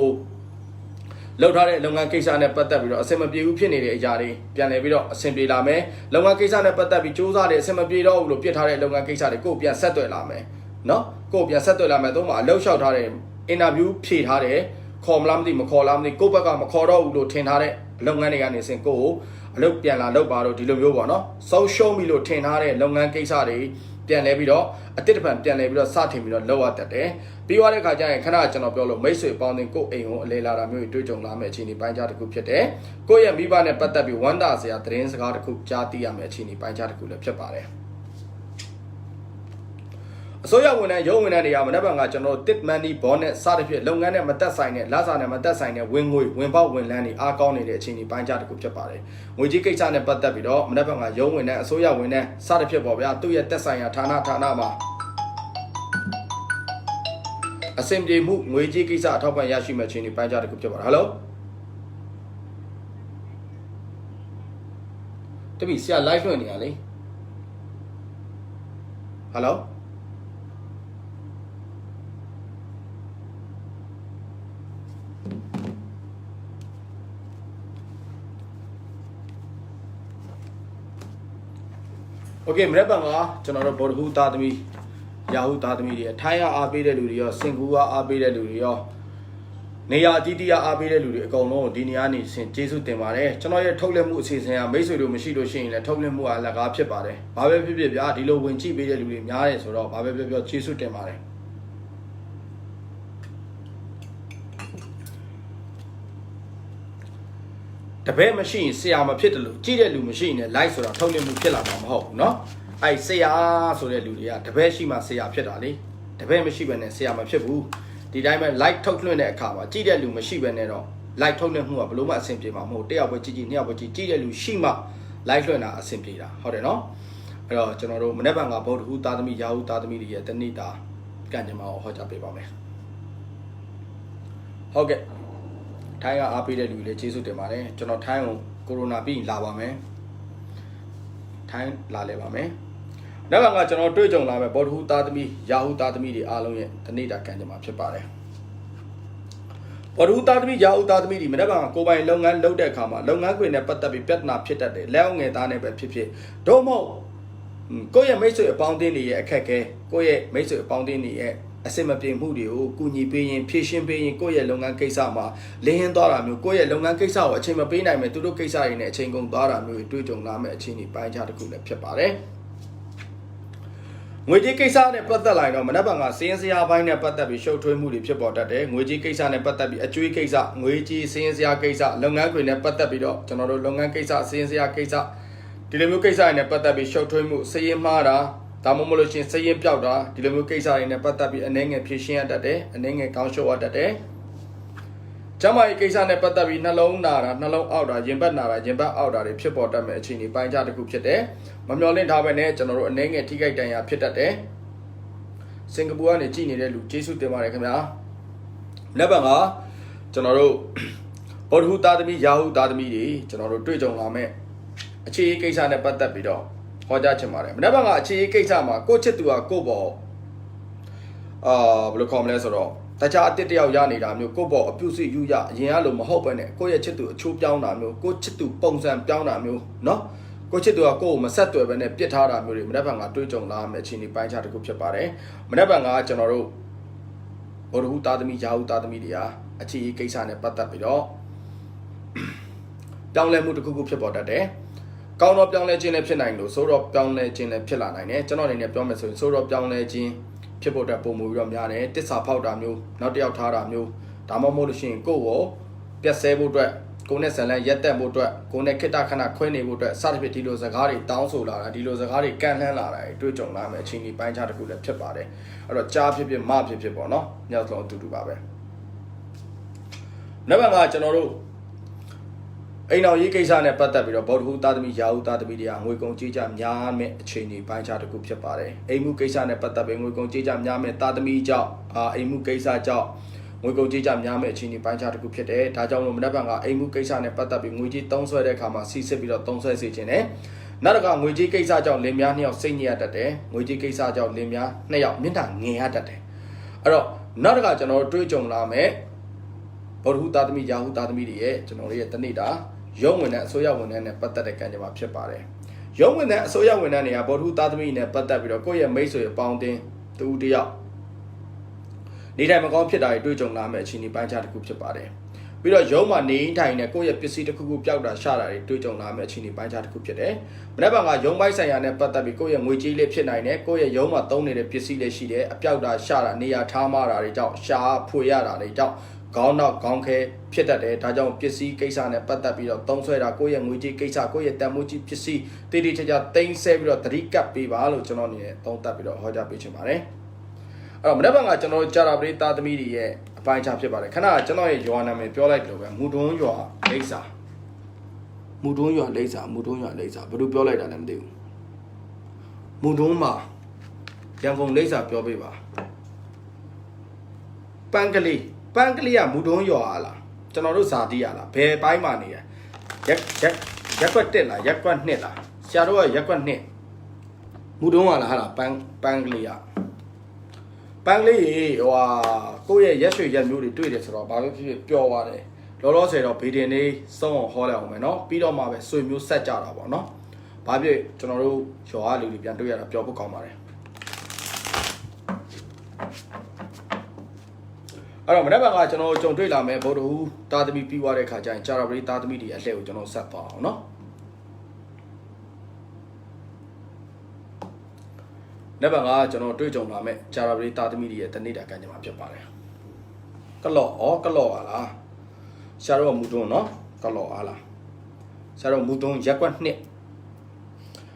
လောက်ထားတဲ့လုပ်ငန်းကိစ္စနဲ့ပတ်သက်ပြီးတော့အဆင်မပြေဘူးဖြစ်နေတဲ့အရာတွေပြန်လည်ပြီးတော့အဆင်ပြေလာမယ်လုပ်ငန်းကိစ္စနဲ့ပတ်သက်ပြီးစူးစမ်းတဲ့အဆင်မပြေတော့ဘူးလို့ပြစ်ထားတဲ့လုပ်ငန်းကိစ္စတွေကိုပြန်ဆက်သွယ်လာမယ်နော်ကိုပြန်ဆက်သွယ်လာမယ်သုံးမှာအလုပ်လျှောက်ထားတဲ့အင်တာဗျူးဖြေထားတယ်ခေါ်မလားမသိမခေါ်လားမသိကိုယ့်ဘက်ကမခေါ်တော့ဘူးလို့ထင်ထားတဲ့လုပ်ငန်းတွေကနေစင်ကိုအလုပ်ပြန်လာလုပ်ပါတော့ဒီလိုမျိုးပေါ့နော်ဆုံးရှုံးပြီလို့ထင်ထားတဲ့လုပ်ငန်းကိစ္စတွေတ ပြန်လဲပြီးတော့အတစ်တစ်ဖန်ပြန်လဲပြီးတော့စတင်ပြီးတော့လောက်ရတတ်တယ်ပြီးသွားတဲ့ခါကျရင်ခဏကျွန်တော်ပြောလို့မိတ်ဆွေပေါင်းတင်ကိုအိမ်ကိုအလေလာတာမျိုးတွေးကြုံလာမယ့်အခြေအနေပိုင်းခြားတစ်ခုဖြစ်တယ်ကိုယ့်ရဲ့မိဘနဲ့ပတ်သက်ပြီးဝမ်းသာစရာသတင်းစကားတစ်ခုကြားသိရမယ့်အခြေအနေပိုင်းခြားတစ်ခုလည်းဖြစ်ပါတယ်အစိုးရဝန်ထမ်းရုံးဝန်ထမ်းတွေကမနက်ဖြန်ကကျွန်တော် tip money bonus စသဖြင့်လုပ်ငန်းနဲ့မသက်ဆိုင်တဲ့လစာနဲ့မသက်ဆိုင်တဲ့ဝင်ငွေဝင်ပေါက်ဝင်လန်းတွေအားကောင်းနေတဲ့အခြေအနေပိုင်းခြားတစ်ခုဖြစ်ပါတယ်။ငွေကြီးကိစ္စနဲ့ပတ်သက်ပြီးတော့မနက်ဖြန်ကရုံးဝန်ထမ်းအစိုးရဝန်ထမ်းစသဖြင့်ပေါ့ဗျာသူ့ရဲ့သက်ဆိုင်ရာဌာနမှာအဆင်ပြေမှုငွေကြီးကိစ္စအထောက်ပံ့ရရှိမဲ့အခြေအနေပိုင်းခြားတစ်ခုဖြစ်ပါတယ်ဟယ်လိုတပည့်ဆရာ live လွှင့်နေရလေဟယ်လိုโอเคမနေ့ကကျွန်တော်တို့ဘော်ဒဟူသားသမီးယာဟုသားသမီးတွေထိုင်းရအားပေးတဲ့လူတွေရောစင်ကူကအားပေးတဲ့လူတွေရောနေရာအကြီးကြီးအားပေးတဲ့လူတွေအကုန်လုံးဒီနေရာနေစင်ကျေးဇူးတင်ပါတယ်ကျွန်တော်ရဲ့ထုတ်လွှင့်မှုအစီအစဉ်ကမိတ်ဆွေတို့မရှိလို့ရှိရင်လည်းထုတ်လွှင့်မှုကလက်ကားဖြစ်ပါတယ်ဘာပဲဖြစ်ဖြစ်ဗျာဒီလိုဝင်ကြည့်ပေးတဲ့လူတွေများတယ်ဆိုတော့ဘာပဲပြောပြောကျေးဇူးတင်ပါတယ်တပည့်မရှိရင်ဆရာမဖြစ်တယ်လို့ကြည့်တဲ့လူမရှိရင်လည်း like ဆိုတာထုတ်လွှင့်မှုဖြစ်လာမှာမဟုတ်ဘူးเนาะအဲ့ဆရာဆိုတဲ့လူတွေကတပည့်ရှိမှဆရာဖြစ်တာလေတပည့်မရှိဘဲနဲ့ဆရာမဖြစ်ဘူးဒီတိုင်းပဲ like ထုတ်လွှင့်တဲ့အခါမှာကြည့်တဲ့လူမရှိဘဲနဲ့တော့ like ထုတ်လွှင့်မှုကဘလို့မှအဆင်ပြေမှာမဟုတ်တယောက်ပဲကြည့်နှစ်ယောက်ပဲကြည့်တဲ့လူရှိမှ like လွှင့်တာအဆင်ပြေတာဟုတ်တယ်เนาะအဲ့တော့ကျွန်တော်တို့မနေ့ကဗုဒ္ဓဟူသားသမီးယာဟုသားသမီးတွေရဲ့တဏိတာကံကြမ္မာကိုဟောကြားပေးပါမယ်ဟုတ်ကဲ့ထိုင်းကအားပေးတဲ့လူတွေလည်းကျေးဇူးတင်ပါတယ်ကျွန်တော်ထိုင်းကိုကိုရိုနာပြီးလာပါမယ်ထိုင်းလာလဲပါမယ်နောက်ကကျွန်တော်တွေ့ကြုံလာမယ်ဘောဓဟူသားသမီးယာဟုသားသမီးတွေအားလုံးရဲ့တဏိတာကံကြမ္မာဖြစ်ပါတယ်ဘောဓဟူသားသမီးယာဟုသားသမီးတွေမနေ့ကကိုပိုင်လုပ်ငန်းလုပ်တဲ့အခါမှာလုပ်ငန်းခွင်နဲ့ပတ်သက်ပြီးပြဿနာဖြစ်တတ်တယ်လက်အောင်ငယ်သားနဲ့ပဲဖြစ်ဖြစ်တို့မဟုတ်ကိုယ့်ရဲ့မိတ်ဆွေအပေါင်းအသင်းတွေရဲ့အခက်အခဲကိုယ့်ရဲ့မိတ်ဆွေအပေါင်းအသင်းတွေရဲ့အစင်မပြေမှုတွေကိုကူညီပေးရင်ဖြည့်ရှင်းပေးရင်ကိုယ့်ရဲ့လုပ်ငန်းကိစ္စမှာလင်းရင်းသွားတာမျိုးကိုယ့်ရဲ့လုပ်ငန်းကိစ္စကိုအချိန်မပေးနိုင်မဲ့သူတို့ကိစ္စတွေနဲ့အချိန်ကုန်သွားတာမျိုးတွေတွေ့ကြုံလာမဲ့အခြေအနေပိုင်းခြားတစ်ခုလည်းဖြစ်ပါတယ်ငွေကြေးကိစ္စနဲ့ပတ်သက်လာရင်တော့မနက်ဖြန်ကစင်းစရာပိုင်းနဲ့ပတ်သက်ပြီးရှုပ်ထွေးမှုတွေဖြစ်ပေါ်တတ်တယ်ငွေကြေးကိစ္စနဲ့ပတ်သက်ပြီးအကျွေးကိစ္စငွေကြေးစင်းစရာကိစ္စလုပ်ငန်းခွင်နဲ့ပတ်သက်ပြီးတော့ကျွန်တော်တို့လုပ်ငန်းကိစ္စစင်းစရာကိစ္စဒီလိုမျိုးကိစ္စတွေနဲ့ပတ်သက်ပြီးရှုပ်ထွေးမှုစည်ရင်မှားတာဒါမှမဟုတ်လို့ရှိရင်စည်ရင်ပြောက်တာဒီလိုမျိုးကိစ္စတွေနဲ့ပတ်သက်ပြီးအနေငယ်ဖြည့်ရှင်းရတတ်တယ်အနေငယ်ကောင်းရှုပ်ရတတ်တယ်ကျမရဲ့ကိစ္စနဲ့ပတ်သက်ပြီးနှလုံးနာတာနှလုံးအောက်တာရင်ဘတ်နာတာရင်ဘတ်အောက်တာတွေဖြစ်ပေါ်တတ်မဲ့အခြေအနေပိုင်းခြားတစ်ခုဖြစ်တယ်မမျှော်လင့်ထားပဲနဲ့ကျွန်တော်တို့အနေငယ်ထိခိုက်ဒဏ်ရာဖြစ်တတ်တယ်စင်ကာပူကနေကြည်နေတဲ့လူကျေးဇူးတင်ပါတယ်ခင်ဗျာလက်ပတ်ကကျွန်တော်တို့ဘောဓဟူသားသမီးယာဟုသားသမီးတွေကျွန်တော်တို့တွေ့ကြုံလာမဲ့အခြေအနေကိစ္စနဲ့ပတ်သက်ပြီးတော့ဟောကြားချင်ပါတယ်မနေ့ကအခြေအနေကိစ္စမှာကိုချစ်သူကကိုပေါ်ဘယ်လိုခေါ်မလဲဆိုတော့တခြားအတစ်တယောက်ရနေတာမျိုးကိုပေါ်အပြုစုယူရအရင်ကလိုမဟုတ်ပဲနဲ့ကိုရဲ့ချစ်သူအချိုးပြောင်းတာမျိုးကိုချစ်သူပုံစံပြောင်းတာမျိုးเนาะကိုချစ်သူကကိုကိုမဆက်သွယ်ပဲနဲ့ပြစ်ထားတာမျိုးတွေမနေ့ကတွေးကြုံလာမယ့်အခြေအနေပိုင်းခြားတစ်ခုဖြစ်ပါတယ်မနေ့ကကျွန်တော်တို့ဘောဓဟူသားသမီးယာဟုသားသမီးတွေဟာအခြေအနေကိစ္စနဲ့ပတ်သက်ပြီးတော့ပြောင်းလဲမှုတစ်ခုခုဖြစ်ပေါ်တတ်တယ်ကောင်းတော့ပြောင်းလဲခြင်းလည်းဖြစ်နိုင်လို့ဆိုတော့ပြောင်းလဲခြင်းလည်းဖြစ်လာနိုင်တယ်ကျွန်တော်အနေနဲ့ပြောမယ်ဆိုရင်ဆိုတော့ပြောင်းလဲခြင်းဖြစ်ဖို့အတွက်ပုံမူပြီးတော့များတယ်တစ္ဆာဖောက်တာမျိုးနောက်တစ်ယောက်ထားတာမျိုးဒါမှမဟုတ်လို့ရှိရင်ကိုယ့်ကိုပြက်ဆဲဖို့အတွက်ကိုယ်နဲ့ဇလန်ရက်တက်ဖို့အတွက်ကိုယ်နဲ့ခိတ္တခဏခွဲနေဖို့အတွက်စသဖြင့်ဒီလိုစကားတွေတောင်းဆိုလာတာဒီလိုစကားတွေကန့်လှမ်းလာတာတွေ့ကြုံလာမယ်အချိန်ဒီပိုင်းခြားတစ်ခုလည်းဖြစ်ပါတယ်အဲ့တော့ကြားဖြစ်ဖြစ်မဖြစ်ဖြစ်ပေါ့နော်ညောက်ဆုံးအတူတူပါပဲနောက်တစ်ခါကျွန်တော်တို့အိမ်တော်ရေးကိစ္စနဲ့ပတ်သက်ပြီးတော့ဘောဓဟူသားသမီးယာဟုသားသမီးတွေကငွေကုန်ကြေးကြများမဲ့အခြေအနေပိုင်းခြားတစ်ခုဖြစ်ပါတယ်အိမ်မှုကိစ္စနဲ့ပတ်သက်ပြီးငွေကုန်ကြေးကြများမဲ့သားသမီးကြောင့်အိမ်မှုကိစ္စကြောင့်ငွေကုန်ကြေးကြများမဲ့အခြေအနေပိုင်းခြားတစ်ခုဖြစ်တယ်ဒါကြောင့်လို့မနက်ဖြန်ကအိမ်မှုကိစ္စနဲ့ပတ်သက်ပြီးငွေကြေးသုံးဆွဲတဲ့အခါမှာစီစစ်ပြီးတော့သုံးဆွဲစေခြင်းနဲ့နောက်တစ်ခါငွေကြေးကိစ္စကြောင့်လင်များ2ယောက်စိတ်ညစ်ရတတ်တယ်ငွေကြေးကိစ္စကြောင့်လင်များ2ယောက်မြင့်တာငင်ရတတ်တယ်အဲ့တော့နောက်တစ်ခါကျွန်တော်တို့တွေးကြုံလာမဲ့ဘောဓဟူသားသမီးယာဟုသားသမီးတွေရဲ့ကျွန်တော်တို့ရဲ့တဏိတာရုံးဝင်တဲ့အစိုးရဝန်ထမ်းနဲ့ပတ်သက်တဲ့ကံကြမ္မာဖြစ်ပါတယ်။ရုံးဝင်တဲ့အစိုးရဝန်ထမ်းတွေကဘောဓဟူသားသမီးနဲ့ပတ်သက်ပြီးတော့ကိုယ့်ရဲ့မိတ်ဆွေအပေါင်းအသင်းတူတယောက်နေတိုင်းမကောင်းဖြစ်တာတွေတွေ့ကြုံလာမယ့်အခြေအနေပိုင်းခြားတစ်ခုဖြစ်ပါတယ်။ ပြီးတော့ရုံးမှာနေထိုင်နေကိုယ့်ရဲ့ပစ္စည်းတစ်ခုခုပျောက်တာရှာတာတွေတွေ့ကြုံလာမယ့်အခြေအနေပိုင်းခြားတစ်ခုဖြစ်တယ်မနေ့ကရုံးပိုင်းဆိုင်ရာနဲ့ပတ်သက်ပြီးကိုယ့်ရဲ့ငွေကြေးလေးဖြစ်နိုင်တယ်ကိုယ့်ရဲ့ရုံးမှာသုံးနေတဲ့ပစ္စည်းလေးရှိတယ်အပျောက်တာရှာတာနေရာထားမှတာတွေကြောင့်ရှာဖွေရတာတွေကြောင့်ခေါင်းနောက်ခေါင်းခဲဖြစ်တတ်တယ်ဒါကြောင့်ပစ္စည်းကိစ္စနဲ့ပတ်သက်ပြီးတော့သုံးဆွဲတာကိုယ့်ရဲ့ငွေကြေးကိစ္စကိုယ့်ရဲ့တန်ဖိုးကြီးပစ္စည်းတည်တည်ချာချာသိမ်းဆဲပြီးတော့သတိကပ်ပေးပါလို့ကျွန်တော်အနေနဲ့သုံးသပ်ပြီးတော့ဟောကြားပေးချင်ပါတယ်အဲ့တော့မနေ့ကကျွန်တော်ကြာတာပရိသတ်သမီးတွေရဲ့အပိုင်းခြားဖြစ်ပါတယ်ခဏကျွန်တော်ရဲ့ရွာနာမည်ပြောလိုက်တယ်ပဲမူတွန်းရွာလိပ်စာမူတွန်းရွာလိပ်စာဘယ်လိုပြောလိုက်တာလဲမသိဘူးမူတွန်းမှာရန်ကုန်လိပ်စာပြောပေးပါပန်းကလေးကမူတွန်းရွာလားကျွန်တော်တို့ဇာတိရလားဘယ်ပိုင်းမှာနေရရက်ကွက်1လားရက်ကွက်2လားဆရာတို့ကရက်ကွက်2မူတွန်းကလားဟာလားပန်းကလေးကပန်းကလေးဟိုဟာကိုယ့်ရဲ့ရက်ရွှေရက်မျိုးတွေတွေ့တယ်ဆိုတော့ဘာလို့ဖြစ်ပျော်သွားတယ်လောလောဆယ်တော့ဗီဒီယိုလေးစုံအောင်ဟောလိုက်အောင်မယ်နော်ပြီးတော့မှပဲဆွေမျိုးဆက်ကြတာပေါ့နော်ဘာဖြစ်ကျွန်တော်တို့ရွာလူတွေပြန်တွေ့ရတာပျော်ဖို့ကောင်းပါတယ်အဲ့တော့မနေ့ကကျွန်တော်ကြုံတွေ့လာမယ်ဗုဒ္ဓဟူးတာသမီပြီးွားတဲ့ခါကျရင်ကြာရပရိတာသမီတွေအလှည့်ကိုကျွန်တော်ဆက်သွားအောင်နော်နေ့ကကျွန်တော်တွေ့ကြုံလာမယ်ကြာရပရိတာသမီတွေရဲ့တနေ့တာကံကြမ္မာဖြစ်ပါတယ်ကလော့ပါလားဆရာတို့ကမူတွန်းနော်ကလော့အားလားဆရာတို့မူတွန်းရက်ကွက်2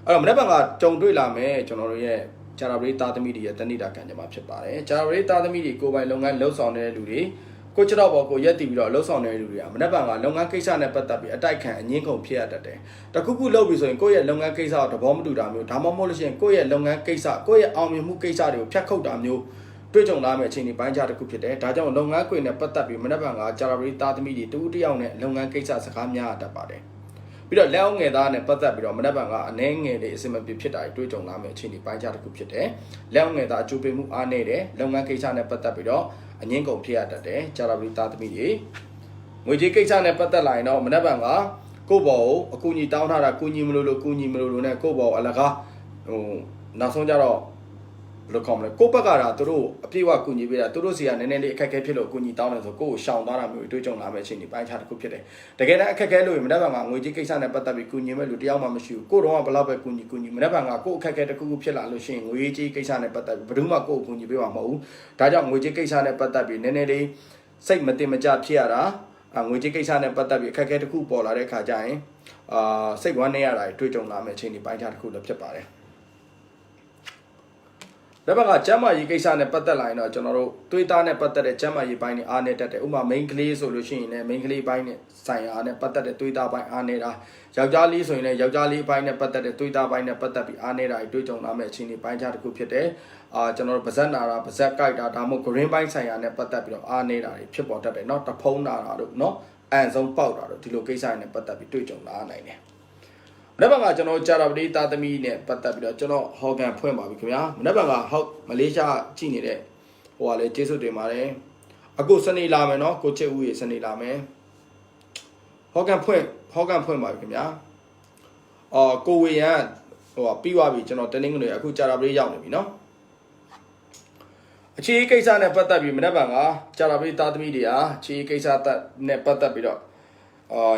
အဲ့တော့မနေ့ကကြုံတွေ့လာမယ်ကျွန်တော်တို့ရဲ့ကြာရပရိသားသမီးတွေရဲ့တဏိတာကံကြမ္မာဖြစ်ပါတယ်ကြာရပရိသားသမီးတွေကိုယ်ပိုင်လုပ်ငန်းလှုပ်ဆောင်နေတဲ့လူတွေကိုချတော့ပေါ်ကိုရက်တည်ပြီးတော့လှုပ်ဆောင်နေတဲ့လူတွေကမနေ့ကလုပ်ငန်းကိစ္စနဲ့ပတ်သက်ပြီးအတိုက်ခံအငင်းခုန်ဖြစ်ရတတ်တယ်တခုခုလုပ်ပြီးဆိုရင်ကိုယ့်ရဲ့လုပ်ငန်းကိစ္စကိုသဘောမတူတာမျိုးဒါမှမဟုတ်လို့ရှိရင်ကိုယ့်ရဲ့လုပ်ငန်းကိစ္စကိုယ့်ရဲ့အောင်မြင်မှုကိစ္စတွေကိုဖျက်ခုတ်တာမျိုးတွေ့ကြုံလာမယ့်အခြေအနေပိုင်းခြားတစ်ခုဖြစ်တယ်ဒါကြောင့်လုပ်ငန်းခွင်နဲ့ပတ်သက်ပြီးမနေ့ကကြာရပရိသားသမီးတွေတူတယောက်နဲ့လုပ်ငန်းကိစ္စစကားများတတ်ပါတယ်ပြီးတော့လက်အောင်ငယ်သားနဲ့ပတ်သက်ပြီးတော့မနေ့ကအနှဲငယ်လေးအစမပြဖြစ်တာတွေ့ကြုံလာမယ့်အခြေအနေပိုင်းခြားတစ်ခုဖြစ်တယ်လက်အောင်ငယ်သားအကျိုးပေးမှုအားနည်းတယ်လုပ်ငန်းကိစ္စနဲ့ပတ်သက်ပြီးတော့အငင်းကုန်ဖြစ်ရတတ်တယ်ကြာရပရိသားသမီးတွေငွေကြေးကိစ္စနဲ့ပတ်သက်လာရင်တော့မနေ့ကကိုယ့်ဘောကိုအကူအညီတောင်းထားတာကူညီမလို့နဲ့ကိုယ့်ဘောအလကားနောက်ဆုံးကြတော့ဘယ်လိုခေါ်မလဲကိုယ့်ဘက်ကသူတို့အပြည့်အဝကူညီပေးတာသူတို့စီကနည်းနည်းလေးအခက်အခဲဖြစ်လို့ကူညီတောင်းတယ်ဆိုကိုယ့်ကိုရှောင်သွားတာမျိုးတွေးကြုံလာမယ့်အခြေအနေပိုင်းခြားတစ်ခုဖြစ်တယ်တကယ်တမ်းအခက်အခဲလို့မနေ့ကငွေကြေးကိစ္စနဲ့ပတ်သက်ပြီးကူညီမဲ့လူတယောက်မှမရှိဘူးကိုယ်တော့ဘယ်လောက်ပဲကူညီမနေ့ကကိုယ့်အခက်အခဲတစ်ခုခုဖြစ်လာလို့ရှိရင်ငွေကြေးကိစ္စနဲ့ပတ်သက်ပြီးဘယ်သူမှကိုယ့်ကိုကူညီပေးမှာမဟုတ်ဘူးဒါကြောင့်ငွေကြေးကိစ္စနဲ့ပတ်သက်ပြီးနည်းနည်းလေးစိတ်မတင်မကြဖြစ်ရတာငွေကြေးကိစ္စနဲ့ပတ်သက်ပြီးအခက်အခဲတစ်ခုပေါ်လာတဲ့ခါကျရင်စိတ်ဝမ်းနည်းရတာတွေးကြုံလာမယ့်အခြေအနေပိုင်းခြားတစ်ခုလည်းဖြစ်ပါတယ်ဒါပေမဲ့ကျမ်းမာရေးကိစ္စနဲ့ပတ်သက်လာရင်တော့ကျွန်တော်တို့တွေးသားနဲ့ပတ်သက်တဲ့ကျမ်းမာရေးပိုင်းနဲ့အားနည်းတတ်တယ်ဥပမာ main ကလေးဆိုလို့ရှိရင်လည်း main ကလေးပိုင်းနဲ့ဆိုင်ရာနဲ့ပတ်သက်တဲ့တွေးသားပိုင်းအားနေတာယောက်ျားလေးဆိုရင်လည်းယောက်ျားလေးပိုင်းနဲ့ပတ်သက်တဲ့တွေးသားပိုင်းနဲ့ပတ်သက်ပြီးအားနေတာတွေးကြုံလာမယ့်အခြေအနေပိုင်းခြားတစ်ခုဖြစ်တယ်ကျွန်တော်တို့ပါဇက်နာတာပါဇက်ကိုက်တာဒါမှမဟုတ် green ပိုင်းဆိုင်ရာနဲ့ပတ်သက်ပြီးတော့အားနေတာတွေဖြစ်ပေါ်တတ်တယ်เนาะတဖုံးနာတာတို့เนาะအန်ဆုံးပေါက်တာတို့ဒီလိုကိစ္စတွေနဲ့ပတ်သက်ပြီးတွေးကြုံလာနိုင်တယ်မနေ့ကကျွန်တော်ကြာတာပရိသားသမီးနဲ့ပတ်သက်ပြီးတော့ကျွန်တော်ဟောကန်ဖွင့်ပါပြီခင်ဗျာမနေ့ကဟုတ်မလေးရှားကြည့်နေတဲ့ဟိုကလည်းကျေးဇူးတင်ပါတယ်အခုစနေလာမယ်နော်ကိုချစ်ဦးရေစနေလာမယ်ဟောကန်ဖွင့်ပါပြီခင်ဗျာကိုဝေရန်ဟိုပြီးသွားပြီကျွန်တော်တနင်္ဂနွေအခုကြာတာပရိရောက်နေပြီနော်အခြေကိစ္စနဲ့ပတ်သက်ပြီးမနေ့ကကြာတာပရိသားသမီးတွေဟာအခြေကိစ္စနဲ့ပတ်သက်ပြီးတော့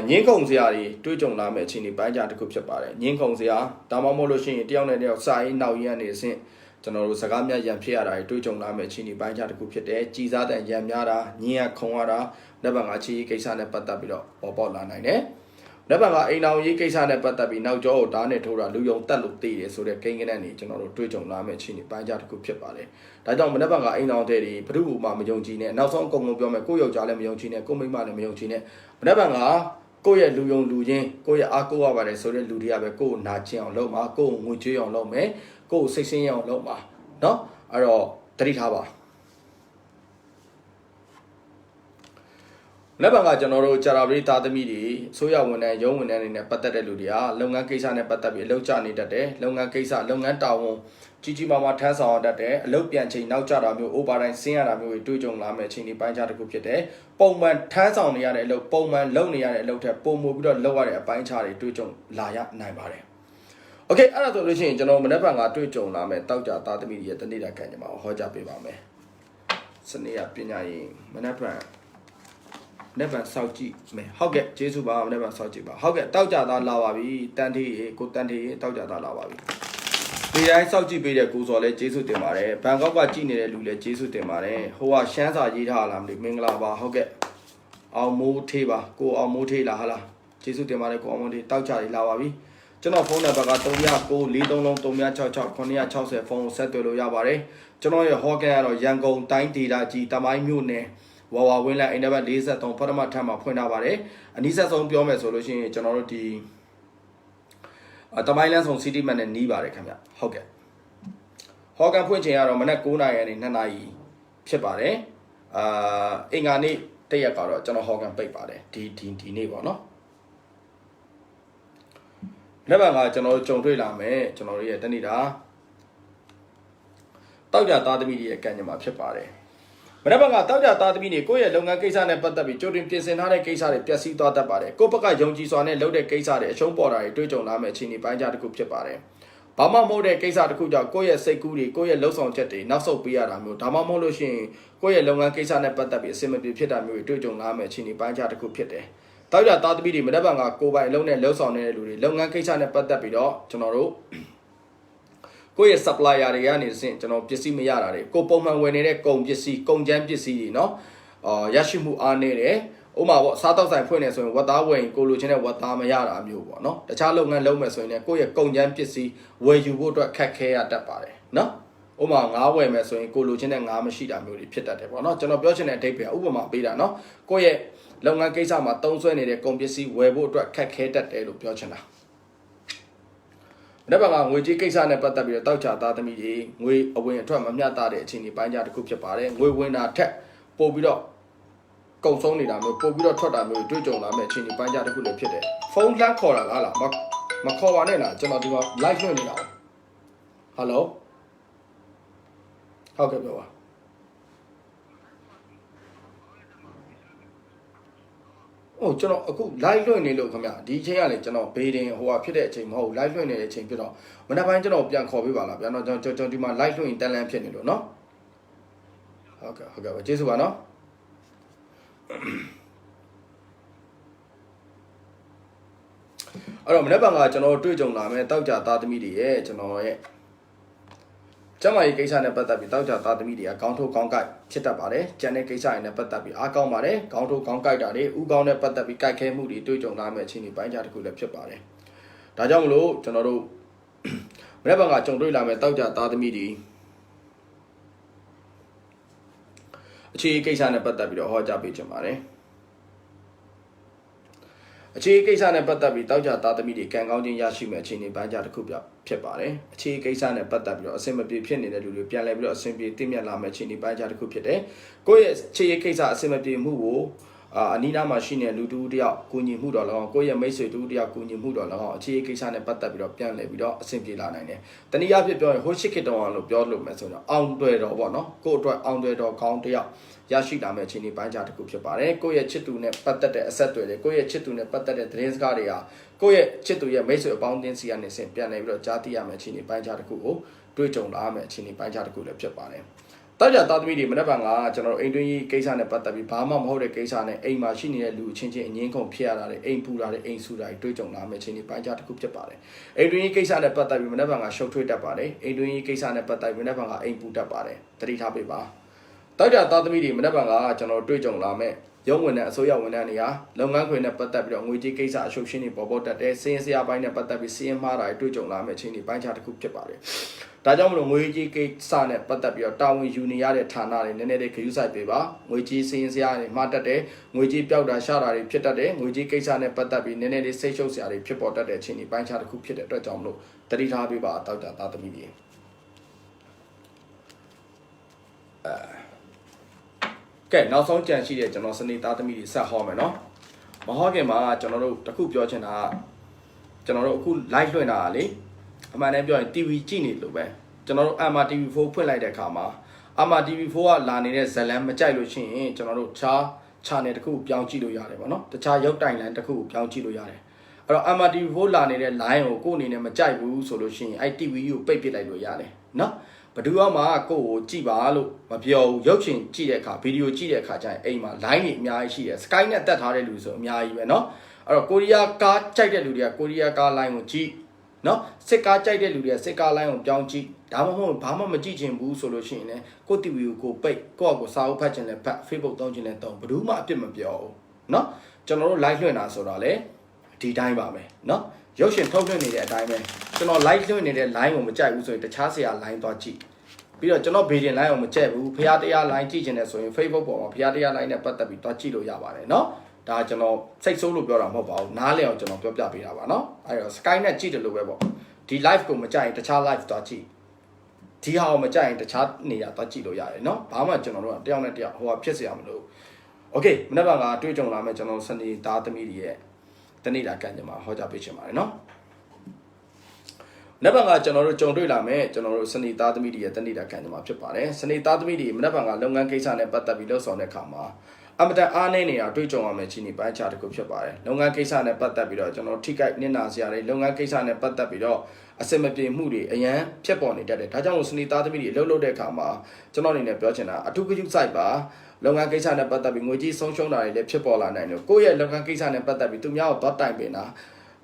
ငင်းခုန်စရာတွေတွေးကြုံလာမယ့်အခြေအနေပိုင်းခြားတစ်ခုဖြစ်ပါတယ်ငင်းခုန်စရာဒါမှမဟုတ်လို့ရှိရင်တယောက်နဲ့တယောက်စာရေးနောက်ရင်းနေစဉ်ကျွန်တော်တို့စကားများရန်ဖြစ်ရတာတွေးကြုံလာမယ့်အခြေအနေပိုင်းခြားတစ်ခုဖြစ်တယ်ကြည်စားတဲ့ရန်များတာငင်းရခုံရတာလက်ပံကချီကိစ္စနဲ့ပတ်သက်ပြီးတော့ပေါ်ပေါက်လာနိုင်တယ်လက်ပံကအိမ်တော်ရေးကိစ္စနဲ့ပတ်သက်ပြီးနောက်ကျောကိုဓာတ်နဲ့ထိုးတာလူယုံတက်လို့သိတယ်ဆိုတဲ့ကိန်းကနန်းတွေကျွန်တော်တို့တွေးကြုံလာမယ့်အခြေအနေပိုင်းခြားတစ်ခုဖြစ်ပါတယ်ဒါကြောင့်မနေ့ကအိမ်တော်တဲ့တွေဘုရုမှမယုံကြည်နဲ့နောက်ဆုံးအကုန်လုံးပြောမယ်ကိုယ့်ယောက်ျားလည်းမယုံကြည်နဲ့ကိုယ့်မိန်းမလည်းမယုံကြည်နဲ့မနေ့ကကိုယ့်ရဲ့လူယုံလူချင်းကိုယ့်ရဲ့အားကိုးရပါတယ်ဆိုတဲ့လူတွေကပဲကိုယ့်ကိုနာကျင်အောင်လုပ်မှာကိုယ့်ကိုငွေကြေးအောင်လုပ်မယ်ကိုယ့်ကိုစိတ်ဆင်းရဲအောင်လုပ်မှာเนาะအဲ့တော့တတိထားပါလက်ပံကကျွန်တော်တို့ကြာတာပရိသားသမီးတွေဆိုရဝန်ထမ်းရုံးဝန်ထမ်းတွေနဲ့ပတ်သက်တဲ့လူတွေကလုပ်ငန်းကိစ္စနဲ့ပတ်သက်ပြီးအလုပ်ကျနေတတ်တယ်လုပ်ငန်းကိစ္စလုပ်ငန်းတာဝန်ကြီးမားမားထမ်းဆောင်ရတတ်တယ်အလုပ်ပြန်ချိန်နောက်ကျတာမျိုး overtime ဆင်းရတာမျိုးတွေတွေ့ကြုံလာမယ့်အချိန်ဒီပိုင်းခြားတစ်ခုဖြစ်တယ်ပုံမှန်ထမ်းဆောင်နေရတဲ့အလုပ်ပုံမှန်လုပ်နေရတဲ့အလုပ်ထက်ပုံမှုပြီးတော့လုပ်ရတဲ့အပိုင်းခြားတွေတွေ့ကြုံလာရနိုင်ပါတယ်โอเคအဲ့ဒါဆိုလို့ရှိရင်ကျွန်တော်မနေ့ကတွေ့ကြုံလာမယ့်တောက်ကြသားသမီးတွေရဲ့တနေ့တာခံကြမှာဟောကြားပေးပါမယ်စနေရပညာရေးမနေ့က နေ့ပန်စောက်ကြည့်မယ်ဟုတ်ကဲ့ကျေးဇူးပါနေ့ပန်စောက်ကြည့်ပါဟုတ်ကဲ့တောက်ကြသားလာပါပြီတန်ထီကိုတန်ထီတောက်ကြသားလာပါပြီဒီတိုင်းစောက်ကြည့်ပေးတဲ့ကိုစော်လဲကျေးဇူးတင်ပါတယ်ဘန်ကောက်ကကြည့်နေတဲ့လူလဲကျေးဇူးတင်ပါတယ်ဟိုကရှမ်းစာရေးထားလားမသိမင်္ဂလာပါဟုတ်ကဲ့အောင်မိုးထေးပါကိုအောင်မိုးထေးလားဟာလားကျေးဇူးတင်ပါတယ်ကိုအောင်မိုးထေးတောက်ကြလေးလာပါပြီကျွန်တော်ဖုန်းနံပါတ်က393433960ဖုန်းကိုဆက်သွယ်လို့ရပါတယ်ကျွန်တော်ရဲ့ဟော့ကန်ကတော့ရန်ကုန်တိုင်းဒေသကြီးတမိုင်းမြို့နယ်ဝါဝင်းလန်အိမ်နံပါတ်43ပထမထပ်မှာဖွင့်ထားပါတယ်အနည်းဆက်ဆုံးပြောမယ်ဆိုလို့ရှိရင်ကျွန်တော်တို့ဒီတမိုင်းလန်းဆောင် city man နဲ့နီးပါတယ်ခင်ဗျဟုတ်ကဲ့ဟော့ကန်ဖွင့်ချိန်ကတော့မနက်9:00နာရီကနေ2:00နာရီဖြစ်ပါတယ်အင်္ဂါနေ့တရက်ကတော့ကျွန်တော်ဟော့ကန်ပိတ်ပါတယ်ဒီနေ့ပေါ့နော်လက်ပါကကျွန်တော်ကြုံတွေ့လာမယ်ကျွန်တော်ရဲ့တနေ့တာတောက်ကြသားသမီးတွေရဲ့ကံကြမ္မာဖြစ်ပါတယ်မနေ့ကတောက်ကြသားသမီးတွေကိုယ့်ရဲ့လုပ်ငန်းကိစ္စနဲ့ပတ်သက်ပြီးကြိုတင်ပြင်ဆင်ထားတဲ့ကိစ္စတွေပျက်စီးသွားတတ်ပါတယ်ကိုယ့်ဘက်ကယုံကြည်စွာနဲ့လုပ်တဲ့ကိစ္စတွေအရှုံးပေါ်တာတွေတွေ့ကြုံလာမယ့်အခြေအနေပိုင်းခြားတစ်ခုဖြစ်ပါတယ်ဘာမှမဟုတ်တဲ့ကိစ္စတစ်ခုကြောင့်ကိုယ့်ရဲ့စိတ်ကူးတွေကိုယ့်ရဲ့လှုပ်ဆောင်ချက်တွေနောက်ဆုတ်ပေးရတာမျိုးဒါမှမဟုတ်လို့ရှိရင်ကိုယ့်ရဲ့လုပ်ငန်းကိစ္စနဲ့ပတ်သက်ပြီးအဆင်မပြေဖြစ်တာမျိုးတွေတွေ့ကြုံလာမယ့်အခြေအနေပိုင်းခြားတစ်ခုဖြစ်တယ်တောက်ကြသားသမီးတွေမနေ့ကကိုပိုင်အလုံးနဲ့လှုပ်ဆောင်နေတဲ့လူတွေလုပ်ငန်းကိစ္စနဲ့ပတ်သက်ပြီးတော့ကျွန်တော်တို့ကိုယ့်ရဲ့ supplier တွေကနေစဉ်ကျွန်တော်ပစ္စည်းမရတာတွေကိုပုံမှန်ဝယ်နေတဲ့ကုန်ပစ္စည်းကုန်ကျန်းပစ္စည်းတွေเนาะရရှိမှုအားနည်းတယ်ဥပမာပေါ့စားတောက်ဆိုင်ဖွင့်နေဆိုရင်ဝက်သားဝယ်ရင်ကိုလိုချင်တဲ့ဝက်သားမရတာမျိုးပေါ့เนาะတခြားလုပ်ငန်းလုပ်မယ်ဆိုရင်လည်းကိုယ့်ရဲ့ကုန်ကျန်းပစ္စည်းဝယ်ယူဖို့အတွက်ခက်ခဲရတတ်ပါတယ်เนาะဥပမာငါးဝယ်မယ်ဆိုရင်ကိုလိုချင်တဲ့ငါးမရှိတာမျိုးတွေဖြစ်တတ်တယ်ပေါ့เนาะကျွန်တော်ပြောချင်တဲ့အဓိပ္ပာယ်ဥပမာပေးတာเนาะကိုယ့်ရဲ့လုပ်ငန်းကိစ္စမှာသုံးစွဲနေတဲ့ကုန်ပစ္စည်းဝယ်ဖို့အတွက်ခက်ခဲတတ်တယ်လို့ပြောချင်တာမနေ့ကငွေကြေးကိစ္စနဲ့ပတ်သက်ပြီးတော့တောက်ချသားသမီးတွေငွေအဝင်အထွက်မမျှတတဲ့အခြေအနေပိုင်းခြားတစ်ခုဖြစ်ပါတယ်ငွေဝင်တာထက်ပို့ပြီးတော့ကုန်ဆုံးနေတာမျိုးပို့ပြီးတော့ထွက်တာမျိုးတွေ့ကြုံလာမယ့်အခြေအနေပိုင်းခြားတစ်ခုလည်းဖြစ်တယ်ဖုန်းလှမ်းခေါ်တာလားမခေါ်ပါနဲ့လားကျွန်တော်ဒီမှာ live လွှင့်နေတာဟယ်လိုဟုတ်ကဲ့ပြောပါကျွန်တော်အခု live လွှင့်နေလို့ခင်ဗျဒီအချိန်ကလည်းကျွန်တော်ဘေးတင်ဟိုဟာဖြစ်တဲ့အချိန်မဟုတ် live လွှင့်နေတဲ့အချိန်ဖြစ်တော့မနက်ပိုင်းကျွန်တော်ပြန်ခေါ်ပေးပါလားဗျာနော်ကျွန်တော်ဒီမှာ live လွှင့်ရင်တန်လန်းဖြစ်နေလို့နော်ဟုတ်ကဲ့ပါကျေးဇူးပါနော်အဲ့တော့မနက်ပိုင်းကကျွန်တော်တွေ့ကြုံလာမယ်တောက်ကြသားသမီးတွေရဲ့ကျွန်တော်ရဲ့ကျမကြီးကိစ္စနဲ့ပတ်သက်ပြီးတောက်ကြသားသမီးတွေကခေါင်းထိုးခေါင်းကိုက်ဖြစ်တတ်ပါတယ်။ကျန်တဲ့ကိစ္စတွေနဲ့ပတ်သက်ပြီးအားကောင်းပါတယ်။ခေါင်းထိုးခေါင်းကိုက်တာတွေဥကောင်းနဲ့ပတ်သက်ပြီးကိုက်ခဲမှုတွေတွေ့ကြုံလာမယ့်အခြေအနေပိုင်းခြားတစ်ခုလည်းဖြစ်ပါတယ်။ဒါကြောင့်မလို့ကျွန်တော်တို့မနေ့ကကြုံတွေ့လာမယ့်တောက်ကြသားသမီးတွေအခြေကိစ္စနဲ့ပတ်သက်ပြီးတော့ဟောကြားပေးချင်ပါတယ်။အခြေကိစ္စနဲ့ပတ်သက်ပြီးတောက်ကြသားသမီးတွေကံကောင်းခြင်းရရှိမဲ့အခြေအနေပိုင်းခြားတစ်ခုဖြစ်ပါတယ်အခြေကိစ္စနဲ့ပတ်သက်ပြီးတော့အဆင်မပြေဖြစ်နေတဲ့လူတွေပြန်လည်ပြီးတော့အဆင်ပြေတည်မြတ်လာမဲ့အခြေအနေပိုင်းခြားတစ်ခုဖြစ်တယ်ကိုယ့်ရဲ့အခြေကိစ္စအဆင်မပြေမှုကိုအနီးနားမှာရှိနေတဲ့လူတူတယောက်ကူညီမှုတော်၎င်းကိုယ့်ရဲ့မိတ်ဆွေတူတယောက်ကူညီမှုတော်၎င်းအခြေကိစ္စနဲ့ပတ်သက်ပြီးတော့ပြန်လည်ပြီးတော့အဆင်ပြေလာနိုင်တယ်တနည်းအားဖြင့်ပြောရင်ဟိုရှိခေတ္တအောင်လို့ပြောလို့မယ်ဆိုတော့အောင်တွေ့တော်ပေါ့နော်ကိုယ့်အတွက်အောင်တွေ့တော်ကောင်းတယောက်ရရှိလာမယ့်အခြေအနေပိုင်းခြားတစ်ခုဖြစ်ပါတယ်ကိုယ့်ရဲ့ချစ်သူနဲ့ပတ်သက်တဲ့အဆက်အသွယ်တွေကိုယ့်ရဲ့ချစ်သူနဲ့ပတ်သက်တဲ့သတင်းစကားတွေဟာကိုယ့်ရဲ့ချစ်သူရဲ့မိတ်ဆွေအပေါင်းအသင်းစီကနေဆင်ပြန်နေပြီးတော့ကြားသိရမယ့်အခြေအနေပိုင်းခြားတစ်ခုကိုတွေ့ကြုံလာမယ့်အခြေအနေပိုင်းခြားတစ်ခုလည်းဖြစ်ပါတယ်တောက်ကြသားသမီးတွေမနေ့ကကျွန်တော်တို့အိမ်တွင်းကြီးကိစ္စနဲ့ပတ်သက်ပြီးဘာမှမဟုတ်တဲ့ကိစ္စနဲ့အိမ်မှာရှိနေတဲ့လူချင်းချင်းအငင်းခုန်ဖြစ်ရတာတွေအိမ်ပူတာတွေအိမ်ဆူတာတွေတွေ့ကြုံလာမယ့်အခြေအနေပိုင်းခြားတစ်ခုဖြစ်ပါတယ်အိမ်တွင်းကြီးကိစ္စနဲ့ပတ်သက်ပြီးမနေ့ကရှုပ်ထွေးတတ်ပါတယ်အိမ်တွင်းကြီးကိစ္စနဲ့ပတ်သက်ပြီးမနေ့ကအိမ်ပူတတ်ပါတယ်သတိထားပေးပါတောက်ကြသားသမီးတွေမနေ့ကကျွန်တော်တွေ့ကြုံလာမယ့်ရုံးဝင်တဲ့အစိုးရဝန်ထမ်းတွေဟာလုပ်ငန်းခွင်နဲ့ပတ်သက်ပြီးတော့ငွေကြေးကိစ္စအရှုပ်ရှင်းတွေပေါ်ပေါက်တတ်တဲ့စီးရင်စရာပိုင်းနဲ့ပတ်သက်ပြီးစီးရင်မှားတာတွေတွေ့ကြုံလာမယ့်အခြေအနေပိုင်းခြားတစ်ခုဖြစ်ပါတယ်ဒါကြောင့်မလို့ငွေကြေးကိစ္စနဲ့ပတ်သက်ပြီးတော့တာဝန်ယူနေရတဲ့ဌာနတွေနည်းနည်းလေးခရူးဆိုင်ပေးပါငွေကြေးစီးရင်စရာတွေမှားတတ်တယ်ငွေကြေးပျောက်တာရှာတာတွေဖြစ်တတ်တယ်ငွေကြေးကိစ္စနဲ့ပတ်သက်ပြီးနည်းနည်းလေးစိတ်ရှုပ်စရာတွေဖြစ်ပေါ်တတ်တဲ့အခြေအနေပိုင်းခြားတစ်ခုဖြစ်တဲ့အတွက်ကြောင့်မလို့တတိထားပေးပါတောက်ကြသားသမီးတွေကဲနောက်ဆုံးကြံရှိတဲ့ကျွန်တော်စနေသားသမီးတွေဆက်ဟောမယ်နော်မဟောခင်မှာကျွန်တော်တို့တခုပြောချင်တာကျွန်တော်တို့အခု live လွှင့်တာလေအမှန်တမ်းပြောရင် TV ကြည့်နေလို့ပဲကျွန်တော်တို့ AMA TV4 ဖွင့်လိုက်တဲ့အခါမှာ AMA TV4 ကလာနေတဲ့ဇလန်မကြိုက်လို့ရှိရင်ကျွန်တော်တို့ခြား channel တစ်ခုကိုပြောင်းကြည့်လို့ရတယ်ပေါ့နော်တခြားရုပ်တိုင်လိုင်းတစ်ခုကိုပြောင်းကြည့်လို့ရတယ်အဲ့တော့ AMA TV4 လာနေတဲ့ line ကိုကိုယ်အနေနဲ့မကြိုက်ဘူးဆိုလို့ရှိရင်အဲ့ TV ကိုပိတ်ပစ်လိုက်လို့ရတယ်နော် ဘဒူကမှကိုကိုကြည်ပါလို့မပြောဘူးရုပ်ရှင်ကြည့်တဲ့အခါဗီဒီယိုကြည့်တဲ့အခါကျရင်အိမ်မှာ line တွေအများကြီးရှိတယ် Sky နဲ့တက်ထားတဲ့လူဆိုအများကြီးပဲเนาะအဲ့တော့ကိုရီးယားကားကြိုက်တဲ့လူတွေကကိုရီးယားကား line ကိုကြည့်เนาะစစ်ကားကြိုက်တဲ့လူတွေကစစ်ကား line ကိုပြောင်းကြည့်ဒါမှမဟုတ်ဘာမှမကြည့်ချင်ဘူးဆိုလို့ရှိရင်လည်းကို TV ကိုပိတ်ကိုယ့်အကိုစာအုပ်ဖတ်ချင်လည်းဖတ် Facebook သုံးချင်လည်းသုံးဘဒူမှအပြစ်မပြောဘူးเนาะကျွန်တော်တို့ live လွှင့်တာဆိုတော့လေဒီတိုင်းပါပဲเนาะရုပ်ရှင်ထုတ်လွှင့်နေတဲ့အတိုင်းပဲကျွန်တော် live လွှင့်နေတဲ့ line ကိုမကြိုက်ဘူးဆိုရင်တခြားဆရာ line သွားကြည့်ပြီးတော့ကျွန်တော်ဗီဒီယို line ကိုမကြိုက်ဘူးဖျားတရား line ကြည့်ချင်တယ်ဆိုရင် Facebook ပေါ်မှာဖျားတရား line နဲ့ပတ်သက်ပြီးသွားကြည့်လို့ရပါတယ်เนาะဒါကျွန်တော်စိတ်ဆိုးလို့ပြောတာမဟုတ်ပါဘူးနားလည်အောင်ကျွန်တော်ပြောပြပေးတာပါเนาะအဲ့တော့ Sky နဲ့ကြည့်တယ်လို့ပဲပေါ့ဒီ live ကိုမကြိုက်ရင်တခြား live သွားကြည့်ဒီဟာကိုမကြိုက်ရင်တခြားနေရာသွားကြည့်လို့ရတယ်เนาะဘာမှကျွန်တော်တို့ကတယောက်နဲ့တယောက်ဟိုဟာဖြစ်เสียမလို့ Okay မနေ့ကတွေ့ကြုံလာမယ်ကျွန်တော်စနေသားသမီးတွေရဲ့တနေ့တာကန်ကြမှာဟောကြားပေးချင်ပါတယ်เนาะမနေ့ကကျွန်တော်တို့ကြုံတွေ့လာမယ်ကျွန်တော်တို့စနေသားသမီးတွေရဲ့တနေ့တာကန်ကြမှာဖြစ်ပါတယ်စနေသားသမီးတွေမနေ့ကလုပ်ငန်းကိစ္စနဲ့ပတ်သက်ပြီးလှုပ်ဆောင်တဲ့အခါမှာအမတန်အားနည်းနေတာတွေ့ကြုံရမယ်ချင်းဒီပိုင်းခြားတစ်ခုဖြစ်ပါတယ်လုပ်ငန်းကိစ္စနဲ့ပတ်သက်ပြီးတော့ကျွန်တော်ထိခိုက်နစ်နာစရာတွေလုပ်ငန်းကိစ္စနဲ့ပတ်သက်ပြီးတော့အစင်မပြေမှုတွေအရန်ဖြစ်ပေါ်နေတတ်တယ်ဒါကြောင့်မို့စနေသားသမီးတွေလှုပ်တဲ့အခါမှာကျွန်တော်အနေနဲ့ပြောချင်တာအထူးဂရုစိုက်ပါလုပ်ငန်းကိစ္စနဲ့ပတ်သက်ပြီးငွေကြီးဆုံးရှုံးတာတွေလည်းဖြစ်ပေါ်လာနိုင်တယ်ကိုယ့်ရဲ့လုပ်ငန်းကိစ္စနဲ့ပတ်သက်ပြီးသူများကိုတော့တိုင်ပင်တာ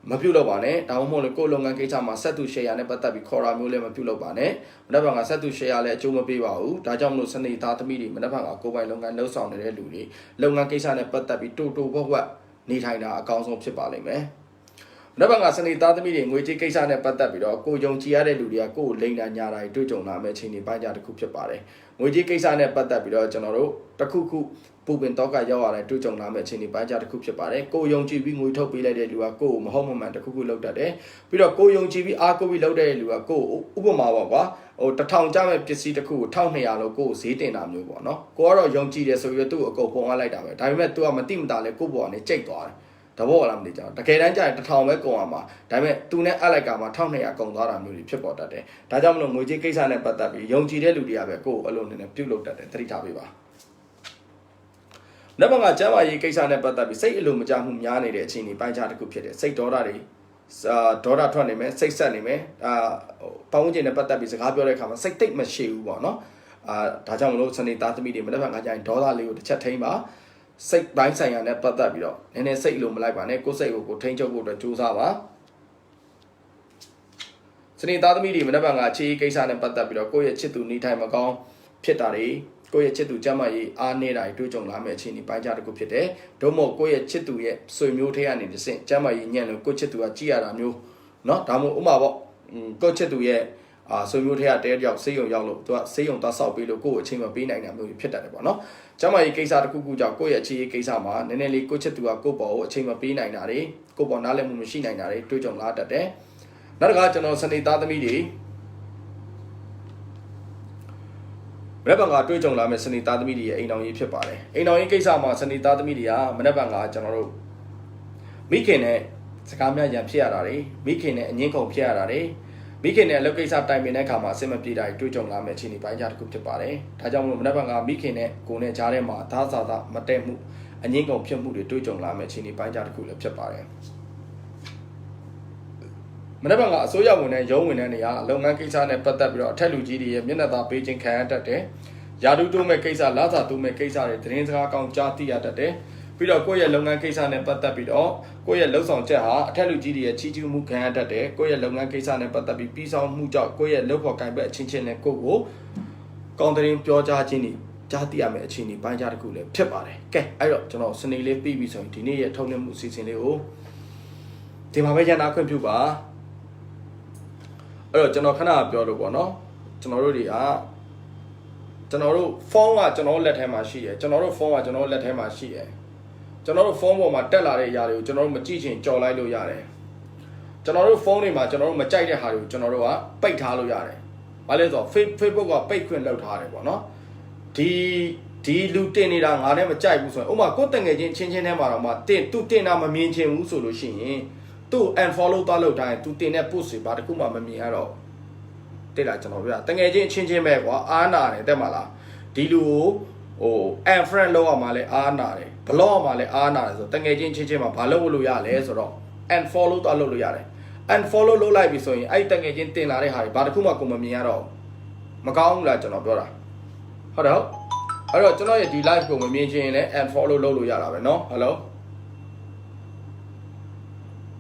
မပြုတ်တော့ပါနဲ့ဒါမှမဟုတ်လေကိုယ်လုပ်ငန်းကိစ္စမှာဆက်သူ share နဲ့ပတ်သက်ပြီးခေါ်တာမျိုးလည်းမပြုတ်တော့ပါနဲ့မနက်ဖြန်ကဆက်သူ share လည်းအကျိုးမပေးပါဘူးဒါကြောင့်မလို့စနေသားသမီးတွေမနက်ဖြန်ကကိုယ်ပိုင်လုပ်ငန်းလှုပ်ဆောင်နေတဲ့လူတွေလုပ်ငန်းကိစ္စနဲ့ပတ်သက်ပြီးတူတူဘဝနေထိုင်တာအကောင်းဆုံးဖြစ်ပါလိမ့်မယ်မနက်ဖြန်ကစနေသားသမီးတွေငွေကြေးကိစ္စနဲ့ပတ်သက်ပြီးတော့ကိုယုံကြည်ရတဲ့လူတွေကကိုယ်လိမ့်တာညာတာတွေ့ကြုံလာမယ့်အချိန်တွေပိုင်းခြားတစ်ခုဖြစ်ပါတယ်ငွေကြေးကိစ္စနဲ့ပတ်သက်ပြီးတော့ကျွန်တော်တို့တစ်ခုခုပူပင်တော့ကရောက်ရတဲ့တွေ့ကြုံလာမယ့်အချိန်တွေပိုင်းခြားတစ်ခုဖြစ်ပါတယ်ကိုယုံကြည်ပြီးငွေထုတ်ပေးလိုက်တဲ့လူကကိုယ်မဟုတ်မမှန်တစ်ခုခုလုပ်တတ်တယ်ပြီးတော့ကိုယုံကြည်ပြီးအားကိုးပြီးလုပ်တဲ့လူကကိုယ်ဥပမာပါကွာဟို1000ကျမဲ့ပစ္စည်းတစ်ခုကို1200လို့ကိုယ်ဈေးတင်တာမျိုးပေါ့နော်ကိုကတော့ယုံကြည်တယ်ဆိုပြီးတော့သူ့ကိုအကုန်ပုံအားလိုက်တာပဲဒါပေမဲ့ तू ကမတိမတာလဲကိုယ့်ဘောကနေကြိတ်သွားတယ်တဘောလားမသိကြဘူးတကယ်တမ်းကျရင်1000ပဲကုန်အောင်ပါဒါပေမဲ့သူနဲ့အပ်လိုက်ကမှ1200ကုန်သွားတာမျိုးတွေဖြစ်ပေါ်တတ်တယ်ဒါကြောင့်မလို့ငွေကြေးကိစ္စနဲ့ပတ်သက်ပြီးယုံကြည်တဲ့လူတွေကပဲကိုယ်အလုံးနဲ့ပြုတ်လုပ်တတ်တယ်သတိထားပေးပါနောက်ပိုင်းကကျမ်းမာရေးကိစ္စနဲ့ပတ်သက်ပြီးစိတ်အလိုမကျမှုများနေတဲ့အချိန်ဒီပိုင်းခြားတစ်ခုဖြစ်တယ်စိတ်ဒေါသတွေဒေါသထွက်နေမယ်စိတ်ဆက်နေမယ်ပတ်ဝန်းကျင်နဲ့ပတ်သက်ပြီးစကားပြောတဲ့အခါမှာစိတ်တိတ်မရှိဘူးပေါ့နော်ဒါကြောင့်မလို့စနေသားသမီးတွေမနေ့ကကျရင်ဒေါသလေးကိုတစ်ချက်ထိန်းပါစိတ်ပိုင်းဆိုင်ရာနဲ့ပတ်သက်ပြီးတော့နည်းနည်းစိတ်လိုမလိုက်ပါနဲ့ကိုယ်စိတ်ကိုထိန်းချုပ်ဖို့အတွက်ကြိုးစားပါစနေသားသမီးတွေမနေ့ကခြေကိစ္စနဲ့ပတ်သက်ပြီးတော့ကိုယ့်ရဲ့ချစ်သူနေထိုင်မကောင်းဖြစ်တာတွေကိုယ့်ရဲ့ချစ်သူကျမ်းမာရေးအားနည်းတာတွေတွေ့ကြုံလာမယ့်အခြေအနေပိုင်းခြားတစ်ခုဖြစ်တယ်။ဒုမို့ကိုယ့်ရဲ့ချစ်သူရဲ့ဆွေမျိုးထဲကနေတစ်ဆင့်ကျမ်းမာရေးညံ့လို့ကိုယ့်ချစ်သူကကြည်ရတာမျိုးเนาะဒါမှမဟုတ်ဥမာပေါ့ကိုယ့်ချစ်သူရဲ့ဆွေမျိုးထဲကတဲတယောက်ဆေးရုံရောက်လို့သူကဆေးရုံသွားဆောက်ပေးလို့ကိုယ့်ကိုအချိန်မပေးနိုင်တာမျိုးဖြစ်တတ်တယ်ပေါ့နော်။ကျမ်းမာရေးကိစ္စတစ်ခုခုကြောင့်ကိုယ့်ရဲ့အခြေရေးကိစ္စမှာနည်းနည်းလေးကိုယ့်ချစ်သူကကိုယ့်ပေါ်ကိုအချိန်မပေးနိုင်တာတွေကိုယ့်ပေါ်နားလည်မှုမရှိနိုင်တာတွေတွေ့ကြုံလာတတ်တယ်။နောက်တစ်ခါကျွန်တော်စနေသားသမီးတွေမနေ့ကတွေ့ကြုံလာမယ့်စနေသားသမီးတွေရဲ့အိမ်တော်ရေးဖြစ်ပါတယ်အိမ်တော်ရေးကိစ္စမှာစနေသားသမီးတွေကမနေ့ကကျွန်တော်တို့မိခင်နဲ့စကားများရန်ဖြစ်ရတာတွေမိခင်နဲ့အငင်းခုန်ဖြစ်ရတာတွေမိခင်နဲ့အလုပ်ကိစ္စတိုင်ပင်တဲ့အခါမှာအဆင်မပြေတာတွေတွေ့ကြုံလာမယ့်အခြေအနေပိုင်းခြားတစ်ခုဖြစ်ပါတယ်ဒါကြောင့်မလို့မနေ့ကမိခင်နဲ့ကိုယ်နဲ့ကြားထဲမှာသားစာသားမတည့်မှုအငင်းခုန်ဖြစ်မှုတွေတွေ့ကြုံလာမယ့်အခြေအနေပိုင်းခြားတစ်ခုလည်းဖြစ်ပါတယ်မနေ့ကအစိုးရဝန်ထမ်းရုံးဝန်ထမ်းတွေဟာလုပ်ငန်းကိစ္စနဲ့ပတ်သက်ပြီးတော့အထက်လူကြီးတွေရဲ့မျက်နှာသာပေးခြင်းခံရတတ်တယ်။ယာတုတိုးမဲ့ကိစ္စလစာတိုးမဲ့ကိစ္စတွေသတင်းစကားကောင်းကြားသိရတတ်တယ်။ပြီးတော့ကိုယ့်ရဲ့လုပ်ငန်းကိစ္စနဲ့ပတ်သက်ပြီးတော့ကိုယ့်ရဲ့လှုပ်ဆောင်ချက်ဟာအထက်လူကြီးတွေရဲ့ချီးကျူးမှုခံရတတ်တယ်။ကိုယ့်ရဲ့လုပ်ငန်းကိစ္စနဲ့ပတ်သက်ပြီးပြီးဆောင်မှုကြောင့်ကိုယ့်ရဲ့လုပ်ဖော်ကိုင်ဘက်အချင်းချင်းနဲ့ကိုယ့်ကိုကောင်းသတင်းပြောကြားခြင်းတွေကြားသိရမယ့်အခြေအနေပိုင်းခြားတစ်ခုလည်းဖြစ်ပါတယ်။ကဲအဲ့တော့ကျွန်တော်စနေလေးပြီးပြီဆိုရင်ဒီနေ့ရဲ့ထုတ်လွှင့်မှုအစီအစဉ်လေးကိုဒီမှာပဲရန်နာခွင့်ပြုပါအဲ့တော့ကျွန်တော်ခဏပြောလို့ပေါ့နော်ကျွန်တော်တို့တွေကကျွန်တော်တို့ဖုန်းကကျွန်တော်လက်ထဲမှာရှိတယ်ကျွန်တော်တို့ဖုန်းကကျွန်တော်လက်ထဲမှာရှိတယ်ကျွန်တော်တို့ဖုန်းပေါ်မှာတက်လာတဲ့အရာတွေကိုကျွန်တော်တို့မကြည့်ချင်ကြော်လိုက်လို့ရတယ်ကျွန်တော်တို့ဖုန်းတွေမှာကျွန်တော်တို့မကြိုက်တဲ့ဟာတွေကိုကျွန်တော်တို့ကပိတ်ထားလို့ရတယ်ဘာလဲဆိုတော့ Facebook ကပိတ်ခွင့်လုပ်ထားတယ်ပေါ့နော်ဒီလူတင်နေတာငါနဲ့မကြိုက်ဘူးဆိုရင်ဥပမာကိုယ်တငယ်ချင်းချင်းထဲမှာတော့မှသူတင်တာမမြင်ချင်ဘူးဆိုလို့ရှိရင်သူ့ unfollow သွားလုပ်တိုင်းသူတင်တဲ့ post တွေဘာတခုမှမမြင်ရတော့တိတ်လာကျွန်တော်ပြောတငယ်ချင်းချင်းပဲကွာအားနာတယ်တက်မလားဒီလူကိုဟို unfriend လောက်အောင်မှလည်းအားနာတယ် block အောင်မှလည်းအားနာတယ်ဆိုတငယ်ချင်းချင်းမှာဘာလုပ်လို့ရလဲဆိုတော့ unfollow သွားလုပ်လို့ရတယ် unfollow လုပ်လိုက်ပြီဆိုရင်အဲ့တငယ်ချင်းတင်လာတဲ့ဟာတွေဘာတခုမှကိုမမြင်ရတော့ မကောင်းဘူးလားကျွန်တော်ပြောတာဟုတ်တယ်ဟုတ်အဲ့တော့ကျွန်တော်ရဲ့ဒီ live ကိုမမြင်ချင်ရင်လည်း unfollow လုပ်လို့ရတာပဲเนาะ hello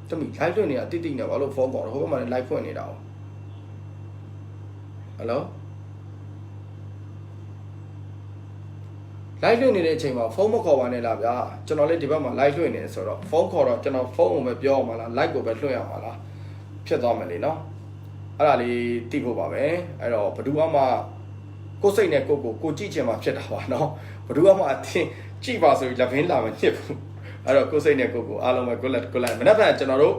တမီ live လွှင့်နေတာတိတိနဲ့ဘာလို့ phone ပေါ်တော့ဟိုဘက်မှာလည်း live ဖွင့်နေတာ哦 hello live လွှင့်နေတဲ့အချိန်မှာဖုန်းမခေါ်ပါနဲ့လားဗျာကျွန်တော်လည်းဒီဘက်မှာ live လွှင့်နေတယ်ဆိုတော့ဖုန်းခေါ်တော့ကျွန်တော်ဖုန်းကိုပဲပြောအောင်မလား live ကိုပဲလွှင့်ရမှာလားဖြစ်သွားမယ်လေနော်အဲ့ဒါလေးသိဖို့ပါပဲအဲ့တော့ဘယ်သူမှကိုယ်စိတ်နဲ့ကိုကြည့်ချင်မှဖြစ်တာပါနော်ဘယ်သူမှအတင်းကြည့်ပါဆိုပြီးလက်ဖင်းလာမညစ်ဘူးအဲ့တော့ကိုယ်စိတ်နဲ့ကိုအားလုံးပဲကိုလက်မနေ့ကကျွန်တော်တို့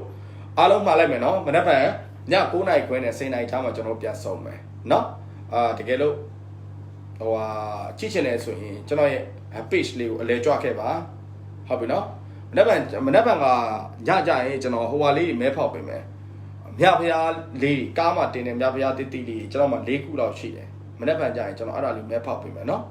အားလုံးမှာလိုက်မယ်နော်မနေ့ကည9:00နာရီခွဲနဲ့10:00နာရီထားမှကျွန်တော်ပြန်ဆုံးမယ်နော်တကယ်လို့ဟိုကြည့်ချင်တယ်ဆိုရင်ကျွန်တော်ရဲ့ page လေးကိုအလဲကြွခဲ့ပါဟုတ်ပြီနော်မနေ့ကညကြရင်ကျွန်တော်ဟိုဟာလေးမဲဖောက်ပေးမယ်မြဖျားလေးကားမှာတင်တယ်မြဖျားတိတိလေးကျွန်တော်မှ4ခုလောက်ရှိတယ်မနေ့ကကြရင်ကျွန်တော်အဲ့ဒါလေးမဲဖောက်ပေးမယ်နော်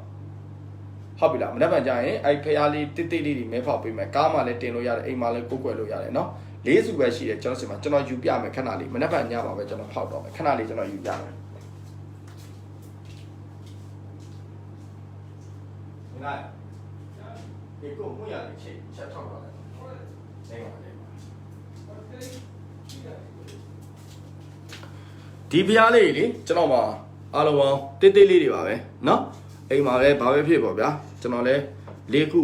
ဟုတ်ပြီလားမနေ့ကကြရင်အဲ့ဖျားလေးတိတိလေးတွေမဲဖောက်ပေးမယ်ကားမှာလည်းတင်လို့ရတယ်အိမ်မှာလည်းကိုယ်ကွယ်လို့ရတယ်နော်4စုပဲရှိတယ်ကျွန်တော်စီမှာကျွန်တော်ယူပြမယ်ခဏလေးမနေ့ကညပါပဲကျွန်တော်ဖောက်တော့မယ်ခဏလေးကျွန်တော်ယူပြမယ်来，你给我木样的去，先炒出来。ဒီဖျားလေးလေကျွန်တော်မှာအားလုံးပေါင်းတိတ်တိတ်လေးတွေပါပဲเนาะအိမ်မှာလည်းဘာပဲဖြစ်ပေါ့ဗျာကျွန်တော်လည်း၄ခု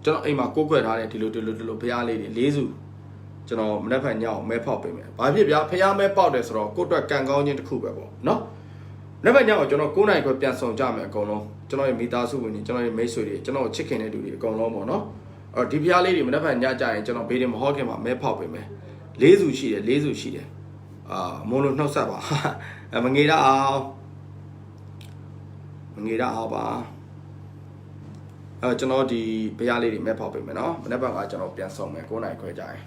ကျွန်တော်အိမ်မှာကိုးကွက်ထားတဲ့ဒီလိုဖျားလေးတွေ၄စုကျွန်တော်မနေ့ဖက်ညောင်းမဲဖောက်ပေးမယ်ဘာဖြစ်ဗျာဖျားမဲပေါက်တယ်ဆိုတော့ကိုယ့်အတွက်ကံကောင်းခြင်းတစ်ခုပဲပေါ့เนาะနေ့ဖက်ညောင်းကိုကျွန်တော်9:00နာရီခွဲပြန်ဆောင်ကြမယ်အကုန်လုံးကျွန်တော်ရဲ့မိသားစုဝင်တွေကျွန်တော်ရဲ့မိတ်ဆွေတွေကျွန်တော်ချစ်ခင်တဲ့လူတွေအကုန်လုံးပေါ့เนาะအဲ့ဒီဖျားလေးတွေမနေ့ဖက်ညကြရင်ကျွန်တော်ဘေးတွေမဟောခင်မှာမဲဖောက်ပေးမယ်၄စုရှိတယ်မုံလို့နှုတ်ဆက်ပါမငေရအောင်ပါကျွန်တော်ဒီဘုရားလေးတွေမဲ့ဖောက်ပေးမယ်နော်မနေ့ကကျွန်တော်ပြန်ဆောင်မယ်9:00နာရီခွဲကြရင်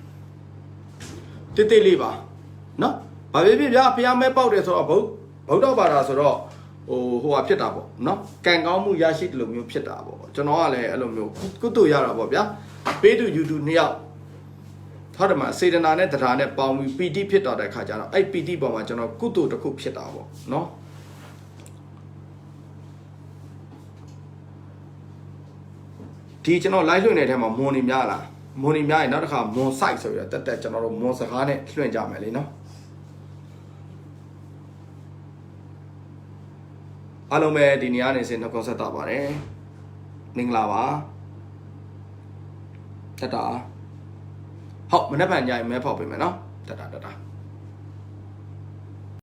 တိတ်လေးပါနော်ဘာဖြစ်ဗျာဘုရားမဲ့ပေါက်တယ်ဆိုတော့ဗုဒ္ဓဘာသာဆိုတော့ဟိုဟာဖြစ်တာပေါ့နော်ကံကောင်းမှုရရှိတယ်လို့မျိုးဖြစ်တာပေါ့ကျွန်တော်ကလည်းအဲ့လိုမျိုးကုသိုလ်ရတာပေါ့ဗျာပေးသူ YouTube 2ယောက်ဟုတ်တယ်မစေတနာနဲ့တရားနဲ့ပေါင်းပြီးပီတိဖြစ်တော့တဲ့ခါကျတော့အဲ့ပီတိပေါ်မှာကျွန်တော်ကုသိုလ်တစ်ခုဖြစ်တာပေါ့နော်ဒီကျွန်တော် live လွှင့်နေတဲ့ထဲမှာမွန်နေများလားမွန်နေများရင်နောက်တစ်ခါမွန် site ဆိုပြီးတော့တက်ကျွန်တော်တို့မွန်စကားနဲ့လွှင့်ကြမယ်လေနော်အားလုံးပဲဒီနေရာနေစင်နှုတ်ဆက်တာပါတယ်မင်္ဂလာပါတတာဟုတ်မနေ့ကညရင်မဲဖောက်ပေးမယ်နော်တတာ